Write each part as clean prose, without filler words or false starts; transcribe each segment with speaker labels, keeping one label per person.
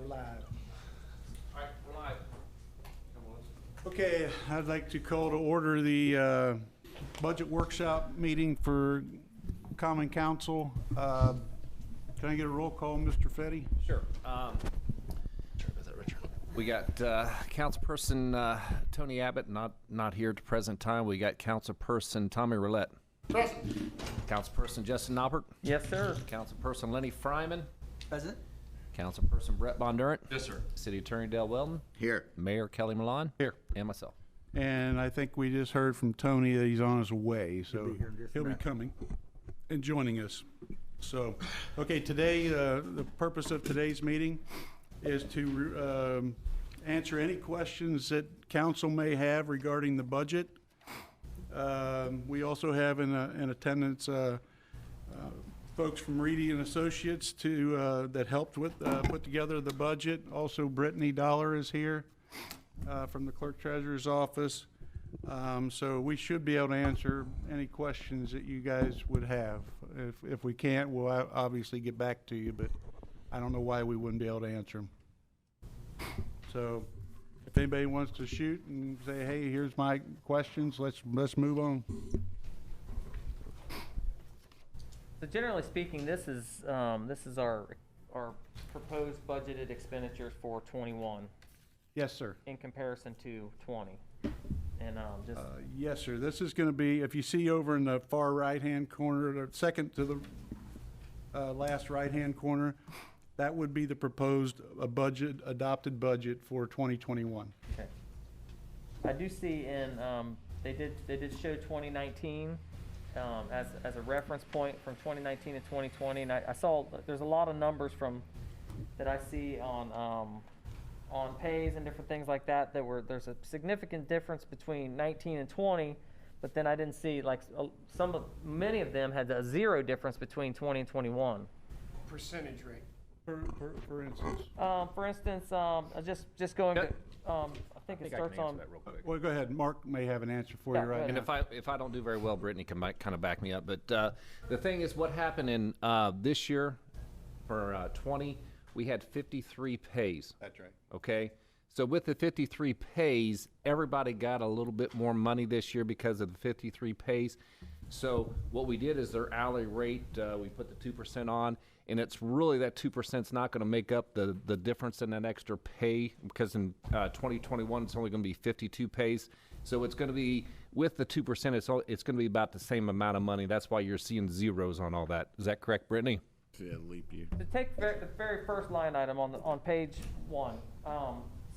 Speaker 1: We're live.
Speaker 2: All right, we're live.
Speaker 1: Okay, I'd like to call to order the budget workshop meeting for Common Council. Can I get a roll call, Mr. Fetty?
Speaker 2: Sure. We got Councilperson Tony Abbott not here at the present time. We got Councilperson Tommy Roulette.
Speaker 3: Present.
Speaker 2: Councilperson Justin Norbert.
Speaker 4: Yes, sir.
Speaker 2: Councilperson Lenny Fryman.
Speaker 4: Present.
Speaker 2: Councilperson Brett Bondurant.
Speaker 3: Yes, sir.
Speaker 2: City Attorney Dale Weldon.
Speaker 3: Here.
Speaker 2: Mayor Kelly Milan.
Speaker 1: Here.
Speaker 2: And myself.
Speaker 1: And I think we just heard from Tony that he's on his way, so he'll be coming and joining us. So, okay, today, the purpose of today's meeting is to answer any questions that council may have regarding the budget. We also have in attendance folks from Reedy and Associates that helped with put together the budget. Also, Brittany Dollar is here from the Clerk Treasurer's Office. So we should be able to answer any questions that you guys would have. If we can't, we'll obviously get back to you, but I don't know why we wouldn't be able to answer them. So if anybody wants to shoot and say, hey, here's my questions, let's move on.
Speaker 4: So generally speaking, this is our proposed budgeted expenditures for 21
Speaker 1: Yes, sir.
Speaker 4: in comparison to 20. And just
Speaker 1: Yes, sir. This is going to be, if you see over in the far right-hand corner, the second to the last right-hand corner, that would be the proposed adopted budget for 2021.
Speaker 4: okay. I do see in they did show 2019 as a reference point from 2019 to 2020, and I saw there's a lot of numbers that I see on pays and different things like that there's a significant difference between 19 and 20, but then I didn't see like many of them had a zero difference between 20 and 21.
Speaker 3: Percentage rate.
Speaker 1: For instance.
Speaker 4: For instance, just going to, I think it starts on.
Speaker 1: Well, go ahead. Mark may have an answer for
Speaker 4: Yeah,
Speaker 1: you
Speaker 4: go
Speaker 1: right
Speaker 4: ahead.
Speaker 1: now.
Speaker 2: And if I don't do very well, Brittany might kind of back me up. But the thing is, what happened in this year for 20, we had 53 pays.
Speaker 1: That's right.
Speaker 2: Okay, so with the 53 pays, everybody got a little bit more money this year because of the 53 pays. So what we did is their hourly rate, we put the 2% on, and it's really that 2% is not going to make up the difference in that extra pay, because in 2021 it's only going to be 52 pays. So it's going to be, with the 2%, it's going to be about the same amount of money. That's why you're seeing zeros on all that. Is that correct, Brittany?
Speaker 3: Yeah, leap year.
Speaker 4: To take the very first line item on page 1,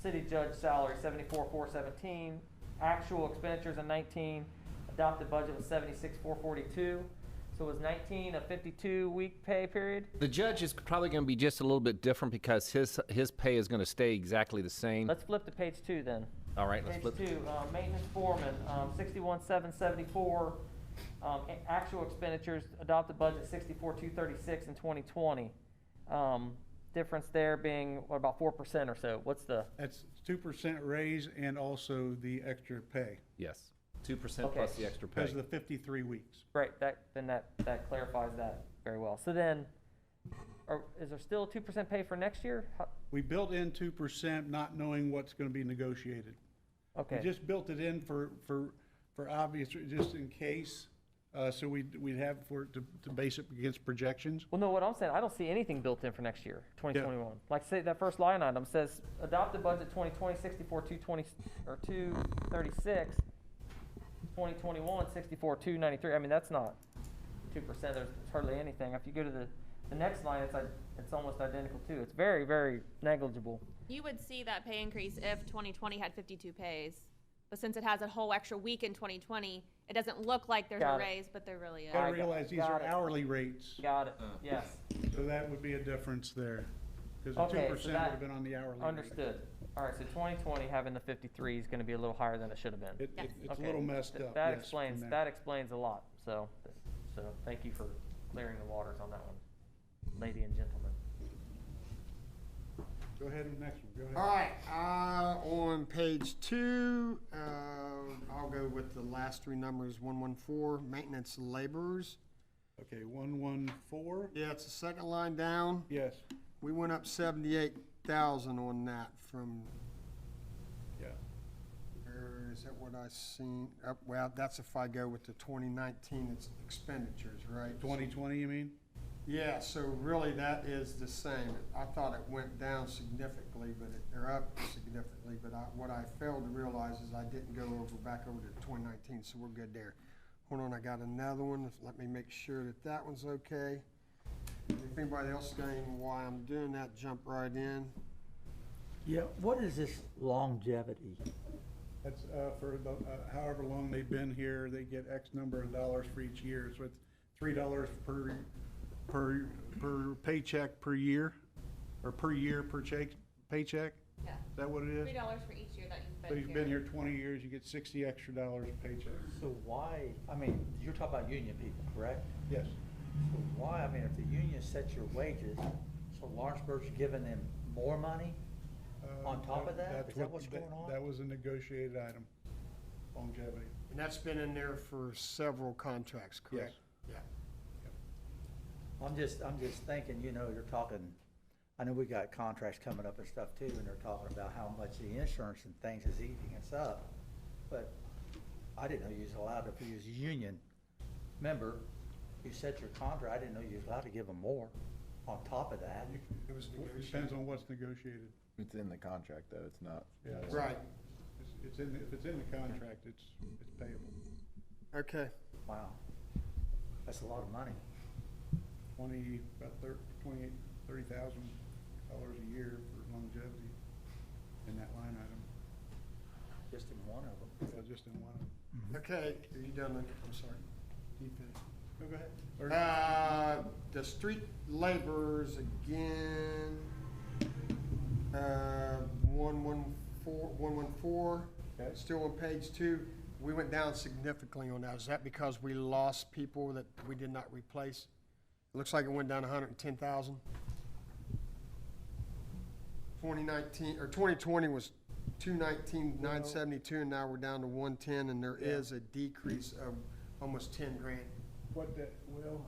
Speaker 4: city judge salary 74,417, actual expenditures in 19, adopted budget was 76,442. So was 19 a 52-week pay period?
Speaker 2: The judge is probably going to be just a little bit different because his pay is going to stay exactly the same.
Speaker 4: Let's flip to page 2 then.
Speaker 2: All right, let's flip.
Speaker 4: Page 2, maintenance foreman, 61,774. Actual expenditures, adopted budget 64,236 in 2020. Difference there being, what, about 4% or so? What's the?
Speaker 1: That's 2% raise and also the extra pay.
Speaker 2: Yes, 2%
Speaker 4: Okay.
Speaker 2: plus the extra pay.
Speaker 1: Because of the 53 weeks.
Speaker 4: Great, that clarifies that very well. So then, is there still a 2% pay for next year?
Speaker 1: We built in 2% not knowing what's going to be negotiated.
Speaker 4: Okay.
Speaker 1: We just built it in for obvious, just in case, so we'd have to base it against projections.
Speaker 4: Well, no, what I'm saying, I don't see anything built in for next year, 2021. Like, say that first line item says adopted budget 2020 64,220 or 236, 2021 64,293. I mean, that's not 2%. There's hardly anything. If you go to the next line, it's almost identical too. It's very, very negligible.
Speaker 5: You would see that pay increase if 2020 had 52 pays. But since it has a whole extra week in 2020, it doesn't look like there's
Speaker 4: Got
Speaker 5: a
Speaker 4: it.
Speaker 5: raise, but there really is.
Speaker 1: Gotta realize these
Speaker 4: got
Speaker 1: are
Speaker 4: it.
Speaker 1: hourly rates,
Speaker 4: Got it. Yes.
Speaker 1: so that would be a difference there. Because the
Speaker 4: Okay,
Speaker 1: 2%
Speaker 4: so
Speaker 1: would
Speaker 4: that-
Speaker 1: have been on the hourly rate.
Speaker 4: Understood. All right, so 2020 having the 53 is going to be a little higher than it should have been.
Speaker 5: Yes.
Speaker 1: It's
Speaker 4: Okay.
Speaker 1: a little messed up,
Speaker 4: That
Speaker 1: yes,
Speaker 4: explains
Speaker 1: from there.
Speaker 4: that explains a lot. So thank you for clearing the waters on that one, lady and gentlemen.
Speaker 1: Go ahead and next one, go ahead.
Speaker 3: All right, on page 2, I'll go with the last 3 numbers, 114, maintenance laborers.
Speaker 1: Okay, 114,
Speaker 3: Yeah, it's the second line down.
Speaker 1: yes.
Speaker 3: We went up 78 50,000 on that from,
Speaker 1: Yeah.
Speaker 3: is that what I seen? Well, that's if I go with the 2019 expenditures, right?
Speaker 1: 2020, you mean?
Speaker 3: Yeah, so really that is the same. I thought it went down significantly, or up significantly, but what I failed to realize is I didn't go back over to 2019, so we're good there. Hold on, I got another one. Let me make sure that that one's okay. If anybody else got any while I'm doing that, jump right in.
Speaker 6: Yeah, what is this longevity?
Speaker 1: That's for however long they've been here, they get X number of dollars for each year. So it's $3 per paycheck per year, or per year per paycheck?
Speaker 5: Yeah.
Speaker 1: Is that what it is?
Speaker 5: $3 for each year that you've been
Speaker 1: So
Speaker 5: here.
Speaker 1: you've been here 20 years, you get 60 extra dollars paycheck.
Speaker 6: So why, I mean, you're talking about union people, correct?
Speaker 1: Yes.
Speaker 6: So why, I mean, if the union sets your wages, so Lawrenceburg's giving them more money on top of that?
Speaker 1: That's
Speaker 6: Is that what's going on?
Speaker 1: That was a negotiated item, longevity.
Speaker 3: And that's been in there for several contracts, correct?
Speaker 1: Yes.
Speaker 3: Yeah.
Speaker 6: I'm just thinking, you know, you're talking, I know we got contracts coming up and stuff too, and they're talking about how much the insurance and things is eating us up. But I didn't know you was allowed, if you was a union member, you set your contract, I didn't know you was allowed to give them more on top of that.
Speaker 3: It was
Speaker 1: Depends
Speaker 3: negotiated.
Speaker 1: on what's negotiated.
Speaker 7: It's in the contract, though, it's not.
Speaker 1: Yeah.
Speaker 3: Right,
Speaker 1: If it's in the contract, it's payable.
Speaker 3: okay.
Speaker 6: Wow, that's a lot of money.
Speaker 1: About $30,000 a year for longevity in that line item.
Speaker 6: Just in one of them.
Speaker 1: Just in one of them.
Speaker 3: Okay, are you done? I'm sorry. You finished?
Speaker 1: No, go ahead.
Speaker 3: The street laborers again, 114,
Speaker 1: Okay.
Speaker 3: still on page 2. We went down significantly on that. Is that because we lost people that we did not replace? It looks like it went down 110,000. 2019, or 2020 was 219,972, and now we're down to 110, and there is a decrease of almost 10 grand.
Speaker 1: Well,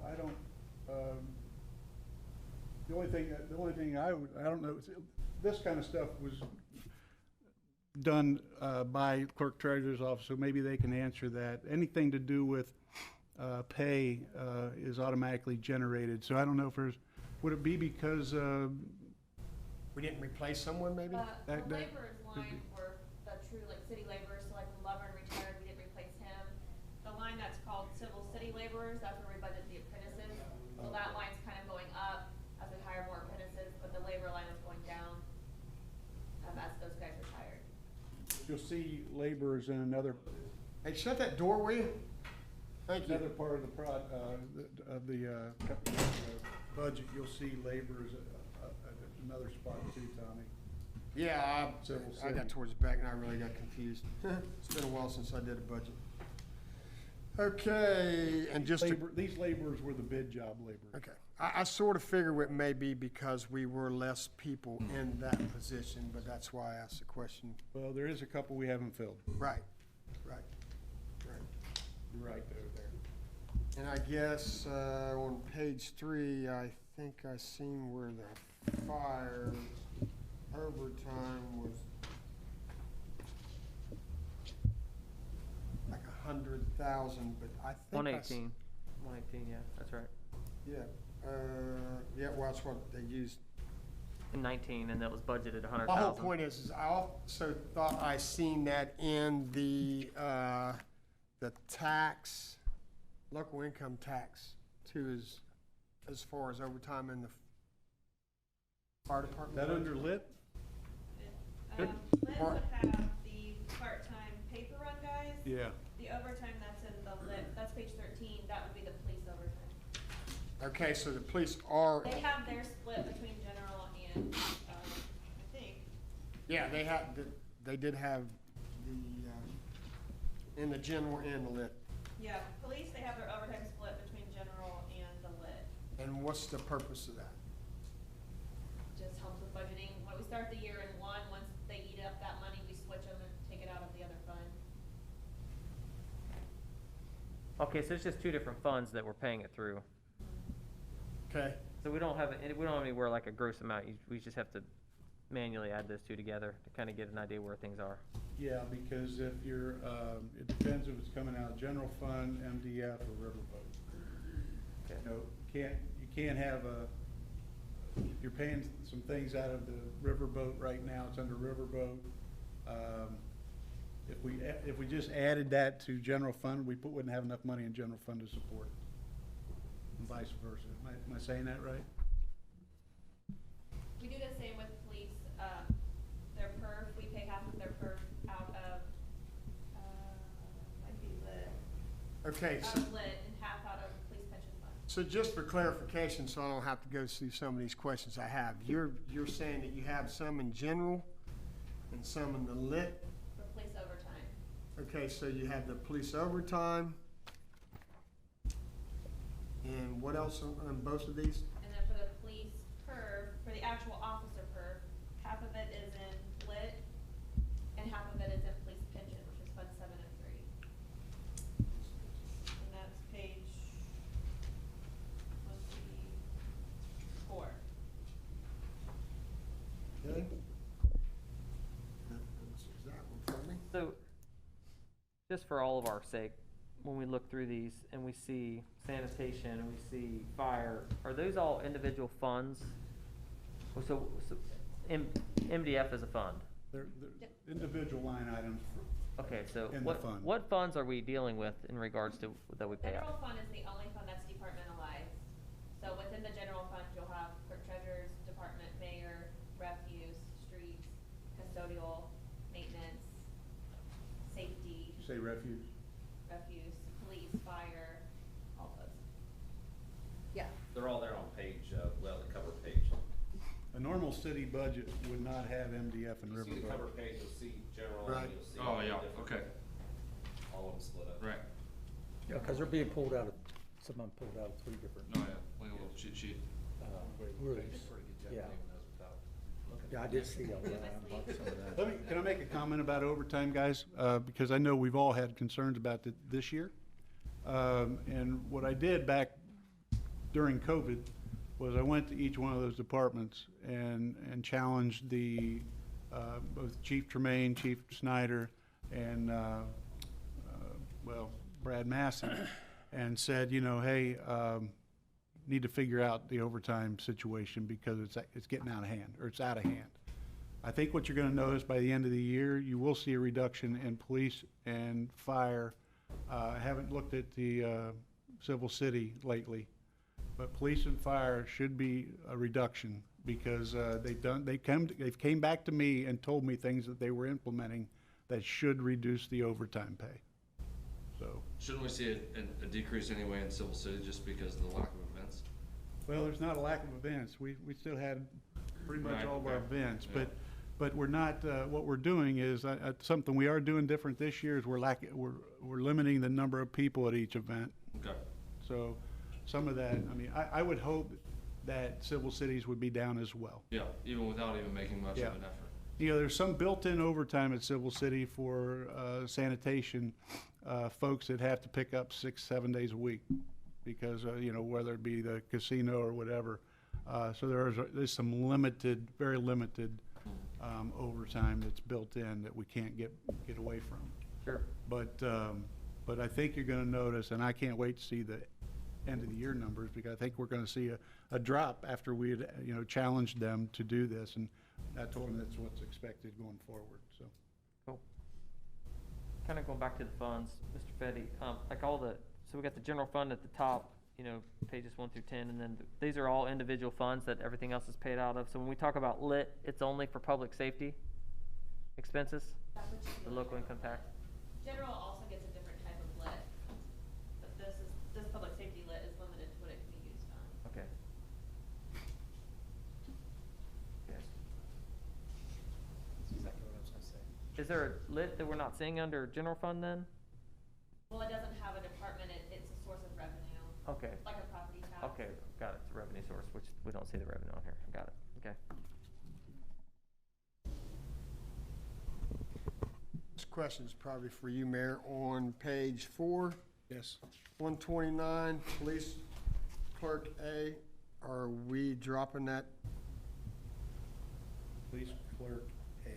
Speaker 1: I don't, the only thing I don't know, this kind of stuff was done by clerk treasurer's office, so maybe they can answer that. Anything to do with pay is automatically generated, so I don't know if would it be because,
Speaker 3: We didn't replace someone, maybe?
Speaker 5: The
Speaker 1: That-
Speaker 5: laborers
Speaker 1: could
Speaker 5: line
Speaker 1: be.
Speaker 5: were the true, like, city laborers, so like when Lovern retired, we didn't replace him. The line that's called civil city laborers, that's where we budget the apprentices. So that line's kind of going up as we hire more apprentices, but the labor line is going down as those guys retired.
Speaker 1: you'll see laborers in another
Speaker 3: Hey, shut that door, will you? Thank you.
Speaker 1: Another part of the budget, you'll see laborers at another spot too, Tommy.
Speaker 3: Yeah,
Speaker 1: Civil
Speaker 3: I got
Speaker 1: city.
Speaker 3: towards the back and I really got confused. It's been a while since I did a budget. Okay, and just to,
Speaker 1: These laborers were the bid job laborers.
Speaker 3: okay, I sort of figure it may be because we were less people in that position, but that's why I asked the question.
Speaker 1: Well, there is a couple we haven't filled.
Speaker 3: Right.
Speaker 1: You're right there.
Speaker 3: And I guess, on page 3, I think I seen where the fire overtime was like 100,000, but I think.
Speaker 4: 118, yeah, that's right.
Speaker 3: Yeah, well, that's what they used.
Speaker 4: In 19, and that was budgeted 100,000.
Speaker 3: My whole point is I also thought I seen that in the tax, local income tax too, as far as overtime in the fire department.
Speaker 1: That under lit?
Speaker 5: Liz
Speaker 3: Or-
Speaker 5: would have the part-time paper run guys.
Speaker 1: Yeah.
Speaker 5: The overtime that's in the lit, that's page 13, that would be the police overtime.
Speaker 3: Okay, so the police are,
Speaker 5: They have their split between general and, I think,
Speaker 3: yeah, they did have the, in the general and the lit.
Speaker 5: yeah, police, they have their overtime split between general and the lit.
Speaker 3: And what's the purpose of that?
Speaker 5: Just helps with budgeting. When we start the year in one, once they eat up that money, we switch them and take it out of the other fund.
Speaker 4: Okay, so it's just two different funds that we're paying it through.
Speaker 3: Okay,
Speaker 4: So we don't have anywhere like a gross amount. We just have to manually add those two together to kind of get an idea where things are.
Speaker 1: Yeah, because if you're, it depends if it's coming out of general fund, MDF, or riverboat.
Speaker 4: Okay.
Speaker 1: You know, you can't have you're paying some things out of the riverboat right now, it's under riverboat. If we just added that to general fund, we wouldn't have enough money in general fund to support it, and vice versa. Am I saying that right?
Speaker 5: We do the same with police, their perf, we pay half of their perf out of, might be lit,
Speaker 3: Okay,
Speaker 5: out
Speaker 3: so,
Speaker 5: of lit and half out of police pension fund.
Speaker 3: so just for clarification, so I don't have to go through some of these questions I have, you're saying that you have some in general and some in the lit?
Speaker 5: For police overtime.
Speaker 3: Okay, so you have the police overtime. And what else on both of these?
Speaker 5: And then for the police perf, for the actual officer perf, half of it is in lit and half of it is in police pension, which is Fund 703. And that's page, let's see, 4.
Speaker 3: Okay. That answers that one for me.
Speaker 4: So, just for all of our sake, when we look through these and we see sanitation and we see fire, are those all individual funds? So MDF is a fund.
Speaker 1: They're individual line items
Speaker 4: Okay, so
Speaker 1: In the fund.
Speaker 4: what funds are we dealing with in regards to, that we pay
Speaker 5: General
Speaker 4: out?
Speaker 5: fund is the only fund that's departmentalized. So within the general fund, you'll have clerk treasurer's department, mayor, refuse, streets, custodial, maintenance, safety,
Speaker 1: say refuge.
Speaker 5: refuse, police, fire, all those. Yeah.
Speaker 2: They're all there on page, well, the cover page.
Speaker 1: A normal city budget would not have MDF and
Speaker 2: You see the cover
Speaker 1: riverboat.
Speaker 2: page, you'll see general,
Speaker 3: Right.
Speaker 2: and you'll see.
Speaker 8: Oh,
Speaker 2: all the
Speaker 8: yeah,
Speaker 2: different-
Speaker 8: okay,
Speaker 2: All of them split up.
Speaker 8: right.
Speaker 6: Yeah, because they're being pulled out of, some of them pulled out of three different,
Speaker 8: Oh, yeah, like a little cheat sheet.
Speaker 6: groups.
Speaker 2: Pretty good job
Speaker 6: Yeah.
Speaker 2: naming those without looking.
Speaker 6: Yeah, I did see all that, I bought some of that.
Speaker 1: Can I make a comment about overtime, guys? Because I know we've all had concerns about it this year. And what I did back during COVID was I went to each one of those departments and challenged both Chief Tremaine, Chief Snyder, and, well, Brad Massey, and said, you know, hey, need to figure out the overtime situation because it's getting out of hand, or it's out of hand. I think what you're gonna notice by the end of the year, you will see a reduction in police and fire. I haven't looked at the Civil City lately, but police and fire should be a reduction because they've came back to me and told me things that they were implementing that should reduce the overtime pay. So,
Speaker 8: Shouldn't we see a decrease anyway in Civil City just because of the lack of events?
Speaker 1: well, there's not a lack of events. We still had pretty much
Speaker 8: Right,
Speaker 1: all of our
Speaker 8: okay.
Speaker 1: events,
Speaker 8: Yeah.
Speaker 1: but we're not, what we're doing is, something we are doing different this year is we're limiting the number of people at each event.
Speaker 8: Okay,
Speaker 1: So some of that, I mean, I would hope that civil cities would be down as well.
Speaker 8: yeah, even without even making much
Speaker 1: Yeah.
Speaker 8: of an effort.
Speaker 1: You know, there's some built-in overtime at Civil City for sanitation folks that have to pick up 6-7 days a week because, you know, whether it be the casino or whatever. So there's some limited, very limited overtime that's built in that we can't get away from.
Speaker 4: Sure.
Speaker 1: But I think you're gonna notice, and I can't wait to see the end of the year numbers, because I think we're gonna see a drop after we had, you know, challenged them to do this, and I told them that's what's expected going forward, so.
Speaker 4: Cool. Kind of going back to the funds, Mr. Fetty, like so we got the general fund at the top, you know, pages 1 through 10, and then these are all individual funds that everything else is paid out of. So when we talk about lit, it's only for public safety expenses,
Speaker 5: That's what you
Speaker 4: the
Speaker 5: do.
Speaker 4: local income tax?
Speaker 5: General also gets a different type of lit, but this public safety lit is limited to what it can be used on.
Speaker 4: Okay. Yes.
Speaker 2: That's exactly what I was gonna say.
Speaker 4: Is there a lit that we're not seeing under general fund then?
Speaker 5: Well, it doesn't have a department, it's a source of revenue,
Speaker 4: Okay,
Speaker 5: like a property tax.
Speaker 4: okay, got it, it's a revenue source, which we don't see the revenue on here, got it, okay.
Speaker 3: This question's probably for you, Mayor. On page 4,
Speaker 1: Yes.
Speaker 3: 129, police clerk A, are we dropping that?
Speaker 1: Police clerk A.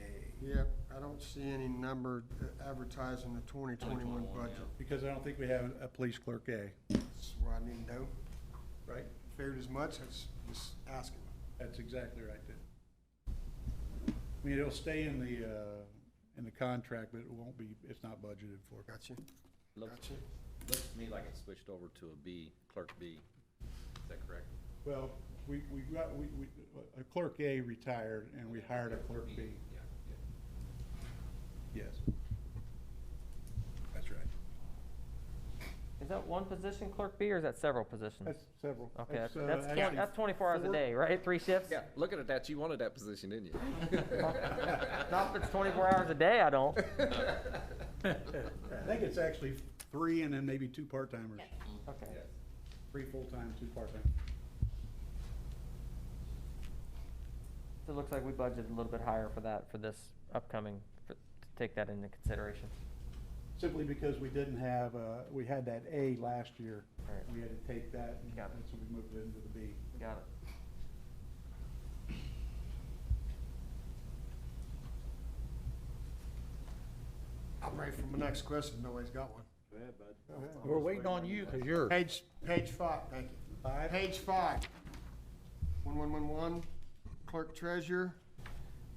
Speaker 3: Yep, I don't see any number advertising the 2021
Speaker 8: 2021,
Speaker 3: budget.
Speaker 1: Because I don't think we have a police clerk A,
Speaker 3: That's what I need to know.
Speaker 1: right?
Speaker 3: Figured as much, that's just asking.
Speaker 1: That's exactly right then. I mean, it'll stay in the contract, but it won't be, it's not budgeted for.
Speaker 3: Gotcha,
Speaker 2: Looks,
Speaker 3: gotcha.
Speaker 2: looks to me like it switched over to a B, clerk B. Is that correct?
Speaker 1: Well, we a clerk A retired and we hired a clerk B.
Speaker 2: Yeah,
Speaker 1: Yes. That's right.
Speaker 4: Is that one position, clerk B, or is that several positions?
Speaker 1: That's several.
Speaker 4: Okay,
Speaker 1: That's,
Speaker 4: that's
Speaker 1: actually
Speaker 4: 24 hours a
Speaker 1: 4.
Speaker 4: day, right? 3 shifts?
Speaker 2: Yeah, looking at that, you wanted that position, didn't you?
Speaker 4: Not if it's 24 hours a day, I don't.
Speaker 1: I think it's actually 3 and then maybe 2 part-timers.
Speaker 4: Okay.
Speaker 1: 3 full-time, 2 part-time.
Speaker 4: So it looks like we budgeted a little bit higher for that, for this upcoming, to take that into consideration.
Speaker 1: Simply because we didn't have, we had that A last year.
Speaker 4: Right.
Speaker 1: We had to take that and
Speaker 4: Got it.
Speaker 1: so we moved it into the B.
Speaker 4: Got it.
Speaker 3: I'm ready for my next question, nobody's got one.
Speaker 7: Go ahead, bud.
Speaker 3: Go ahead.
Speaker 6: We're waiting on you, cause you're,
Speaker 3: Page 5, thank you.
Speaker 1: 5?
Speaker 3: Page 5, 1111, clerk treasurer.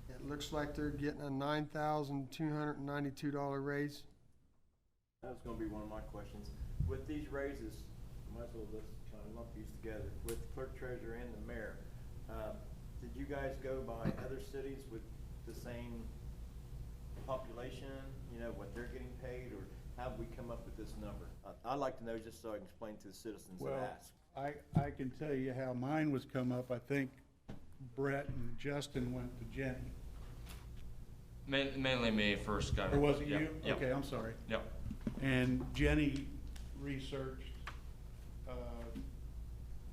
Speaker 3: It looks like they're getting a $9,292 raise.
Speaker 9: That was gonna be one of my questions. With these raises, might as well let's kind of lump these together, with the clerk treasurer and the mayor. Did you guys go by other cities with the same population, you know, what they're getting paid, or how'd we come up with this number? I'd like to know just so I can explain to the citizens that
Speaker 1: Well,
Speaker 9: ask.
Speaker 1: I can tell you how mine was come up. I think Brett and Justin went to Jenny.
Speaker 8: Mainly me first got it.
Speaker 1: Or was it
Speaker 8: Yep,
Speaker 1: you?
Speaker 8: yep,
Speaker 1: Okay, I'm sorry.
Speaker 8: Yep.
Speaker 1: And Jenny researched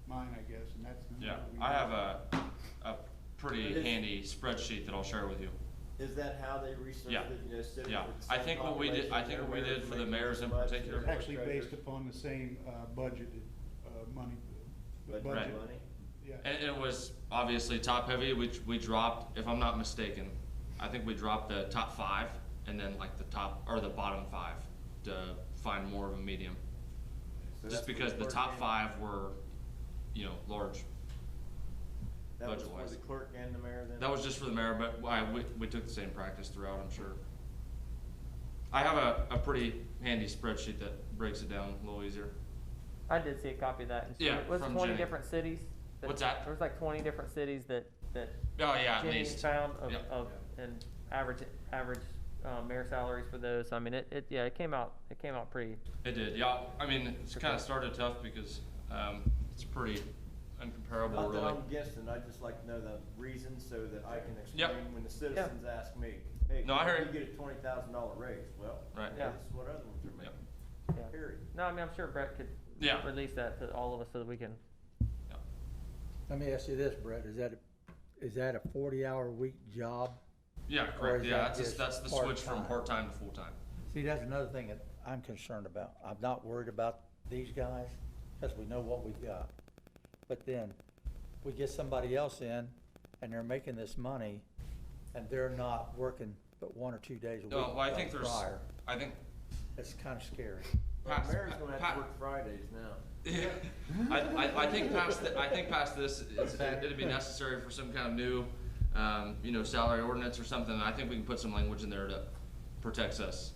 Speaker 1: mine, I guess, and that's. the
Speaker 8: Yeah,
Speaker 1: number we
Speaker 8: I have
Speaker 1: got.
Speaker 8: a pretty
Speaker 9: It is-
Speaker 8: handy spreadsheet that I'll share with you.
Speaker 9: Is that how they researched
Speaker 8: Yeah.
Speaker 9: it, you know, cities
Speaker 8: Yeah,
Speaker 9: with the
Speaker 8: I
Speaker 9: same
Speaker 8: think what we did- I think
Speaker 9: population,
Speaker 8: what we
Speaker 9: their
Speaker 8: did for the
Speaker 9: mayor's
Speaker 8: mayors in
Speaker 9: making as much,
Speaker 8: particular-
Speaker 9: their clerk
Speaker 1: Actually
Speaker 9: treasurer's
Speaker 1: based upon the same budgeted money. the
Speaker 9: budget
Speaker 1: budget.
Speaker 9: money.
Speaker 1: Yeah.
Speaker 8: And it was obviously top heavy, which we dropped, if I'm not mistaken, I think we dropped the top 5 and then like the top, or the bottom 5 to find more of a medium.
Speaker 9: So
Speaker 8: Just
Speaker 9: that's for
Speaker 8: because the
Speaker 9: clerk
Speaker 8: top
Speaker 9: and-
Speaker 8: 5 were, you know, large.
Speaker 9: That was for
Speaker 8: budget-wise.
Speaker 9: the clerk and the mayor then?
Speaker 8: That was just for the mayor, but we took the same practice throughout, I'm sure. I have a pretty handy spreadsheet that breaks it down a little easier.
Speaker 4: I did see a copy of that. And
Speaker 8: Yeah,
Speaker 4: it was
Speaker 8: from
Speaker 4: 20
Speaker 8: Jenny.
Speaker 4: different cities.
Speaker 8: What's that?
Speaker 4: There was like 20 different cities that
Speaker 8: Oh, yeah, at
Speaker 4: Jenny
Speaker 8: least.
Speaker 4: found of,
Speaker 8: Yep.
Speaker 4: and average mayor salaries for those. I mean, it came out pretty.
Speaker 8: It did, yeah. I mean, it's kind of started tough because it's pretty incomparable,
Speaker 9: Not that
Speaker 8: really.
Speaker 9: I'm guessing, I'd just like to know the reason so that I can
Speaker 8: Yep.
Speaker 9: explain when the citizens ask me, hey,
Speaker 8: No, I heard
Speaker 9: you get a $20,000 raise? Well,
Speaker 8: Right.
Speaker 9: yeah,
Speaker 4: Yeah.
Speaker 9: this is what other ones are
Speaker 8: Yep.
Speaker 9: making,
Speaker 4: Yeah.
Speaker 9: period.
Speaker 4: No, I mean, I'm sure Brett could
Speaker 8: Yeah.
Speaker 4: release that to all of us so that we can.
Speaker 6: let me ask you this, Brett, is that a 40-hour week job?
Speaker 8: Yeah,
Speaker 6: Or
Speaker 8: correct.
Speaker 6: is
Speaker 8: Yeah,
Speaker 6: that
Speaker 8: that's
Speaker 6: just
Speaker 8: the switch from
Speaker 6: part-time?
Speaker 8: part-time to full-time.
Speaker 6: See, that's another thing that I'm concerned about. I'm not worried about these guys, because we know what we've got. But then, we get somebody else in, and they're making this money, and they're not working but 1 or 2 days a week.
Speaker 8: No, well, I
Speaker 6: like
Speaker 8: think
Speaker 6: prior.
Speaker 8: I think
Speaker 6: It's kind of scary.
Speaker 9: Well,
Speaker 8: Past-
Speaker 9: the mayor's gonna have
Speaker 8: pa-
Speaker 9: to work Fridays now.
Speaker 8: Yeah, I think past this, it'd be necessary for some kind of new, you know, salary ordinance or something. I think we can put some language in there that protects us,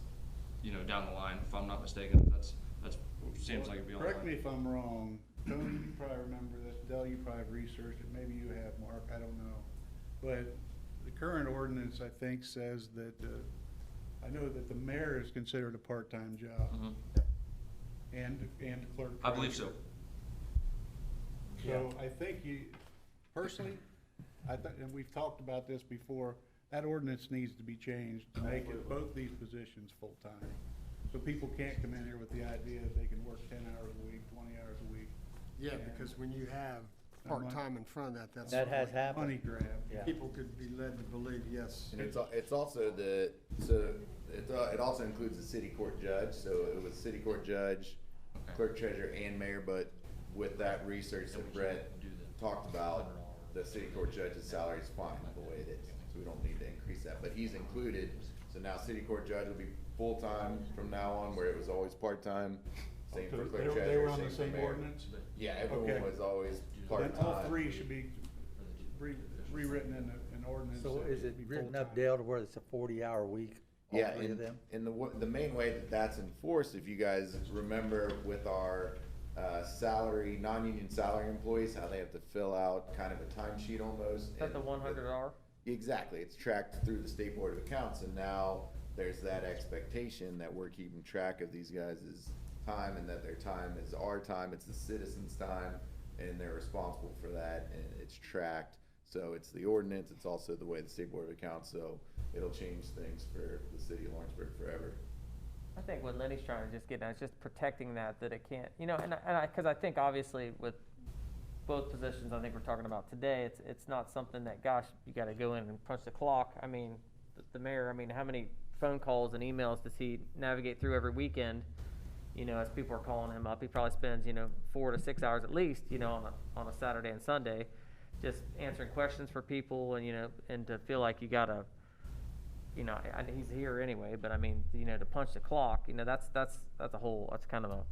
Speaker 8: you know, down the line. If I'm not mistaken, that's seems like it'd be on the
Speaker 1: Correct me
Speaker 8: line.
Speaker 1: if I'm wrong. Tony, you probably remember this. Dell, you probably have researched it. Maybe you have, Mark, I don't know. But the current ordinance, I think, says that, I know that the mayor is considered a part-time job.
Speaker 8: Mhm.
Speaker 1: And clerk.
Speaker 8: I believe so.
Speaker 1: So I think personally, and we've talked about this before, that ordinance needs to be changed to make it both these positions full-time. So people can't come in here with the idea that they can work 10 hours a week, 20 hours a week.
Speaker 3: Yeah, because when you have part-time in front of that, that's.
Speaker 6: That has happened.
Speaker 1: Money grab.
Speaker 6: Yeah.
Speaker 3: People could be led to believe, yes.
Speaker 7: And it's also it also includes the city court judge, so it was city court judge,
Speaker 8: Okay.
Speaker 7: clerk treasurer and mayor, but with that research that Brett talked about, the city court judge's salary is fine the way it is. so we don't need to increase that, but he's included. So now city court judge will be full-time from now on, where it was always part-time. Same for clerk treasurer,
Speaker 1: They were on the
Speaker 7: for
Speaker 1: same
Speaker 7: mayor.
Speaker 1: ordinance?
Speaker 7: Yeah,
Speaker 1: Okay.
Speaker 7: everyone was always
Speaker 1: Then
Speaker 7: part-time.
Speaker 1: all three should be rewritten in an ordinance.
Speaker 6: So
Speaker 1: that
Speaker 6: is it
Speaker 1: would be
Speaker 6: written up,
Speaker 1: full-time.
Speaker 6: Dale, to where it's a 40-hour week, all
Speaker 7: Yeah,
Speaker 6: three of them?
Speaker 7: and the main way that that's enforced, if you guys remember with our salary, non-union salary employees, how they have to fill out kind of a timesheet almost.
Speaker 4: Is that the
Speaker 7: and
Speaker 4: 100 hour?
Speaker 7: Exactly, it's tracked through the State Board of Accounts, and now there's that expectation that we're keeping track of these guys' time, and that their time is our time, it's the citizens' time, and they're responsible for that, and it's tracked. So it's the ordinance, it's also the way the State Board of Accounts, so it'll change things for the city of Lawrenceburg forever.
Speaker 4: I think what Lenny's trying to just get at is just protecting that it can't, you know, because I think obviously with both positions I think we're talking about today, it's not something that, gosh, you gotta go in and punch the clock. I mean, the mayor, I mean, how many phone calls and emails does he navigate through every weekend? You know, as people are calling him up, he probably spends, 4 to 6 hours at least, on a Saturday and Sunday, just answering questions for people, and and to feel like you gotta, he's here anyway, but I mean, to punch the clock, that's kind of a,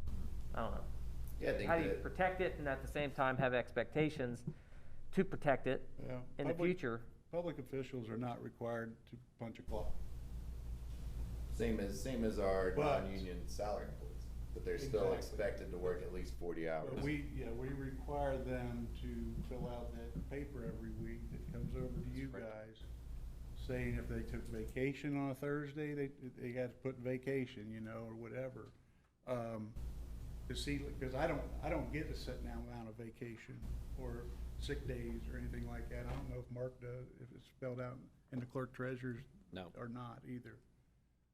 Speaker 4: I don't know.
Speaker 7: Yeah, I think
Speaker 4: How do you
Speaker 7: that-
Speaker 4: protect it and at the same time have expectations to protect it
Speaker 1: Yeah.
Speaker 4: in the future?
Speaker 1: Public officials are not required to punch a clock.
Speaker 7: Same as our
Speaker 1: But-
Speaker 7: non-union salary employees, but they're still
Speaker 1: Exactly.
Speaker 7: expected to work at least 40 hours.
Speaker 1: But we require them to fill out that paper every week that comes over to you guys, saying if they took vacation on a Thursday, they had to put vacation, or whatever. To see, because I don't get a set now amount of vacation or sick days or anything like that. I don't know if Mark does, if it's spelled out in the clerk treasurer's
Speaker 2: No.
Speaker 1: or not either.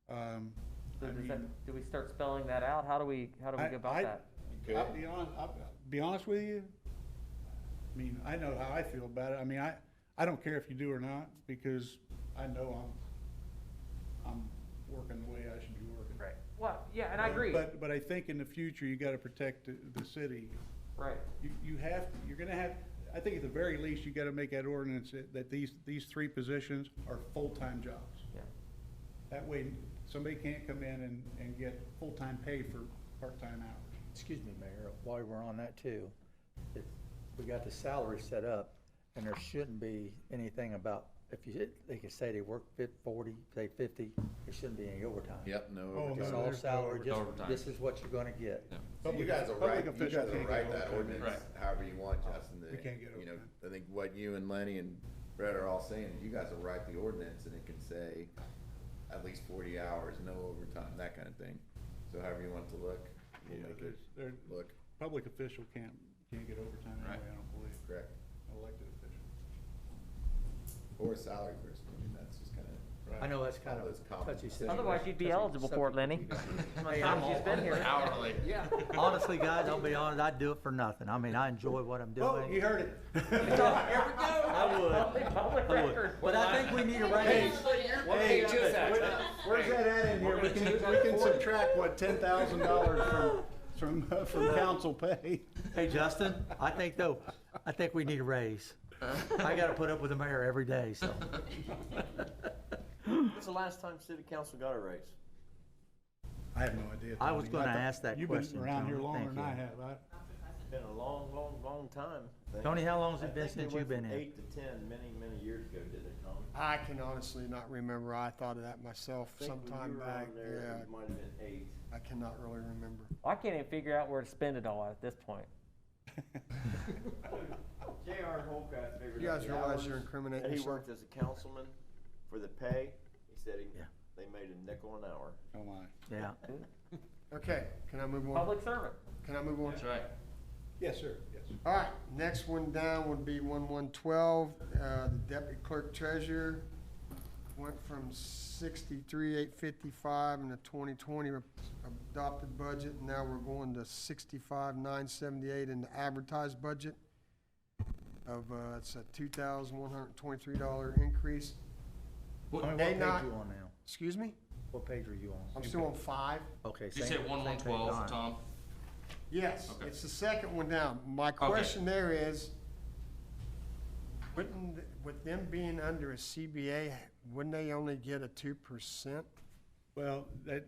Speaker 4: So
Speaker 1: I mean,
Speaker 4: do we start spelling that out? How do we go about that?
Speaker 7: You
Speaker 1: I'll
Speaker 7: could.
Speaker 1: be honest with you. I mean, I know how I feel about it. I mean, I don't care if you do or not, because I know I'm working the way I should be working.
Speaker 4: Right. Well, yeah, and I agree.
Speaker 1: But I think in the future, you gotta protect the city.
Speaker 4: Right.
Speaker 1: You're gonna have, I think at the very least, you gotta make that ordinance that these three positions are full-time jobs.
Speaker 4: Yeah.
Speaker 1: That way, somebody can't come in and get full-time pay for part-time hours.
Speaker 6: Excuse me, Mayor, while we're on that too, we got the salary set up, and there shouldn't be anything about, they could say they work 40, say 50, there shouldn't be any overtime.
Speaker 7: Yep, no
Speaker 1: Oh,
Speaker 7: overtime.
Speaker 6: It's
Speaker 1: no,
Speaker 6: all
Speaker 1: there's no
Speaker 6: salary, just,
Speaker 8: overtime.
Speaker 6: this is what you're gonna get.
Speaker 7: So you guys will
Speaker 1: Public
Speaker 7: write,
Speaker 1: officials can't get
Speaker 7: that
Speaker 1: overtime.
Speaker 7: ordinance
Speaker 8: Right.
Speaker 7: however you want, Justin.
Speaker 1: We can't get
Speaker 7: You know,
Speaker 1: overtime.
Speaker 7: I think what you and Lenny and Brett are all saying, is you guys will write the ordinance and it can say at least 40 hours, no overtime, that kind of thing. So however you want it to look, we'll
Speaker 1: Yeah,
Speaker 7: make it
Speaker 1: there's-
Speaker 7: look
Speaker 1: Public official can't get overtime anyway,
Speaker 8: Right.
Speaker 1: I don't believe,
Speaker 7: correct.
Speaker 1: elected official.
Speaker 7: Or a salary person, I mean, that's just kind of.
Speaker 6: I know that's kind
Speaker 7: All
Speaker 6: of
Speaker 7: those common
Speaker 6: touchy
Speaker 7: sense.
Speaker 6: situation.
Speaker 4: Otherwise, you'd be eligible for it, Lenny.
Speaker 6: Hey,
Speaker 4: Times you've been here.
Speaker 8: Hourly.
Speaker 4: Yeah.
Speaker 6: Honestly, guys, I'll be honest, I'd do it for nothing. I mean, I enjoy what I'm doing.
Speaker 1: Oh, you heard it.
Speaker 6: I would.
Speaker 4: Public record.
Speaker 6: But I think we need a raise.
Speaker 1: Hey, where's that at in here? We can subtract, what, $10,000 from council pay?
Speaker 6: Hey, Justin, I think we need a raise. I gotta put up with the mayor every day, so.
Speaker 9: When's the last time city council got a raise?
Speaker 1: I have no idea.
Speaker 6: I was
Speaker 1: Tony.
Speaker 6: gonna
Speaker 1: thought-
Speaker 6: ask that
Speaker 1: You've
Speaker 6: question,
Speaker 1: been around here
Speaker 6: Tony.
Speaker 1: longer
Speaker 6: Thank
Speaker 1: than I
Speaker 6: you.
Speaker 1: have.
Speaker 9: Been a long, long, long time. I think.
Speaker 6: Tony, how long has
Speaker 9: I
Speaker 6: it been
Speaker 9: think they
Speaker 6: since
Speaker 9: went
Speaker 6: you've been
Speaker 9: from
Speaker 6: in?
Speaker 9: 8 to 10 many, many years ago, did they, Tommy?
Speaker 3: I can honestly not remember. I thought of that myself
Speaker 9: I think when
Speaker 3: sometime
Speaker 9: you were
Speaker 3: back.
Speaker 9: on there,
Speaker 3: Yeah,
Speaker 9: it might have been 8.
Speaker 3: I cannot really remember.
Speaker 4: I can't even figure out where to spend it all at this point.
Speaker 9: J.R. Holcraft figured
Speaker 3: You
Speaker 9: out
Speaker 3: guys
Speaker 9: the
Speaker 3: realize
Speaker 9: hours
Speaker 3: you're incriminating
Speaker 9: that he
Speaker 3: yourself?
Speaker 9: worked as a councilman for the pay. He said
Speaker 6: Yeah.
Speaker 9: they made a nickel an hour.
Speaker 1: Oh, my.
Speaker 6: Yeah.
Speaker 3: Okay, can I move on?
Speaker 4: Public servant.
Speaker 3: Can I move on?
Speaker 8: That's right.
Speaker 1: Yes, sir, yes.
Speaker 3: All right, next one down would be 1112, the deputy clerk treasurer went from 63,855 in the 2020 adopted budget, and now we're going to 65,978 in the advertised budget of, it's a $2,123 increase.
Speaker 6: Tony, what
Speaker 3: They
Speaker 6: page
Speaker 3: not-
Speaker 6: you on now?
Speaker 3: Excuse me?
Speaker 6: What page are you on?
Speaker 3: I'm still on 5.
Speaker 6: Okay.
Speaker 8: Did you
Speaker 6: same-
Speaker 8: say
Speaker 6: same
Speaker 8: 1112,
Speaker 6: page.
Speaker 8: Tom?
Speaker 3: Yes,
Speaker 8: Okay.
Speaker 3: it's the second one down. My question there is, With them being under a CBA, wouldn't they only get a 2%?
Speaker 1: Well, you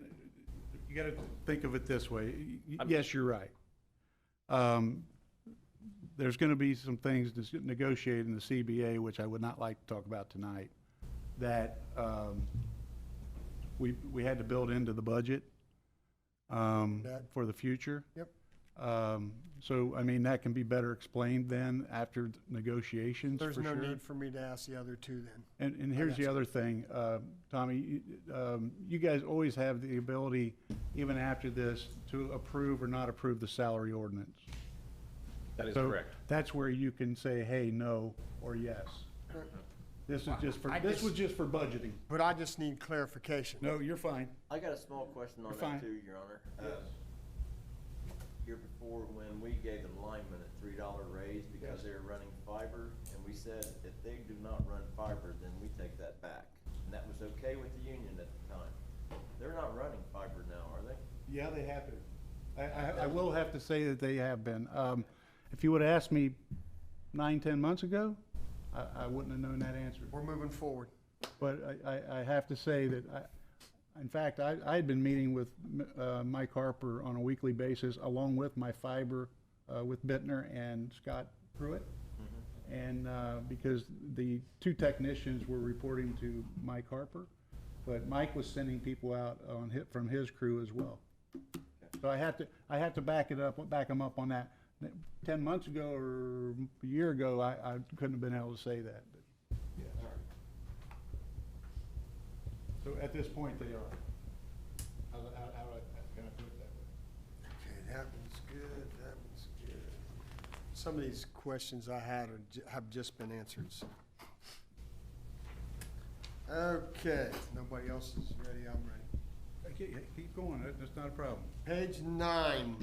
Speaker 1: gotta think of it this way. Yes, you're right. There's gonna be some things to negotiate in the CBA, which I would not like to talk about tonight, that, we had to build into the budget, for the future.
Speaker 3: Yep.
Speaker 1: So, I mean, that can be better explained then after negotiations, for
Speaker 3: There's
Speaker 1: sure.
Speaker 3: no need for me to ask the other two then.
Speaker 1: And here's the other thing, Tommy, you guys always have the ability, even after this, to approve or not approve the salary ordinance.
Speaker 2: That is
Speaker 1: So
Speaker 2: correct.
Speaker 1: that's where you can say, hey, no, or yes. This is just for, this was just for budgeting.
Speaker 3: But I just need clarification.
Speaker 1: No, you're fine.
Speaker 9: I got a small question on
Speaker 1: You're fine.
Speaker 9: that too, Your Honor. Year before, when we gave the linemen a $3 raise because they were running fiber, and we said if they do not run fiber, then we take that back. And that was okay with the union at the time. They're not running fiber now, are they?
Speaker 1: Yeah, they have to. I will have to say that they have been. If you would've asked me 9, 10 months ago, I wouldn't have known that answer.
Speaker 3: We're moving forward.
Speaker 1: But I have to say that in fact, I had been meeting with Mike Harper on a weekly basis, along with my fiber, with Bittner and Scott Pruitt. And because the two technicians were reporting to Mike Harper, but Mike was sending people out from his crew as well. So I have to back him up on that. 10 months ago or a year ago, I couldn't have been able to say that. But, yeah. So at this point, they are. How can I put it that way?
Speaker 3: Okay, that one's good, that one's good. Some of these questions I had have just been answered. So. Okay, nobody else is ready, I'm ready.
Speaker 1: Okay, keep going, that's not a problem.
Speaker 3: Page 9.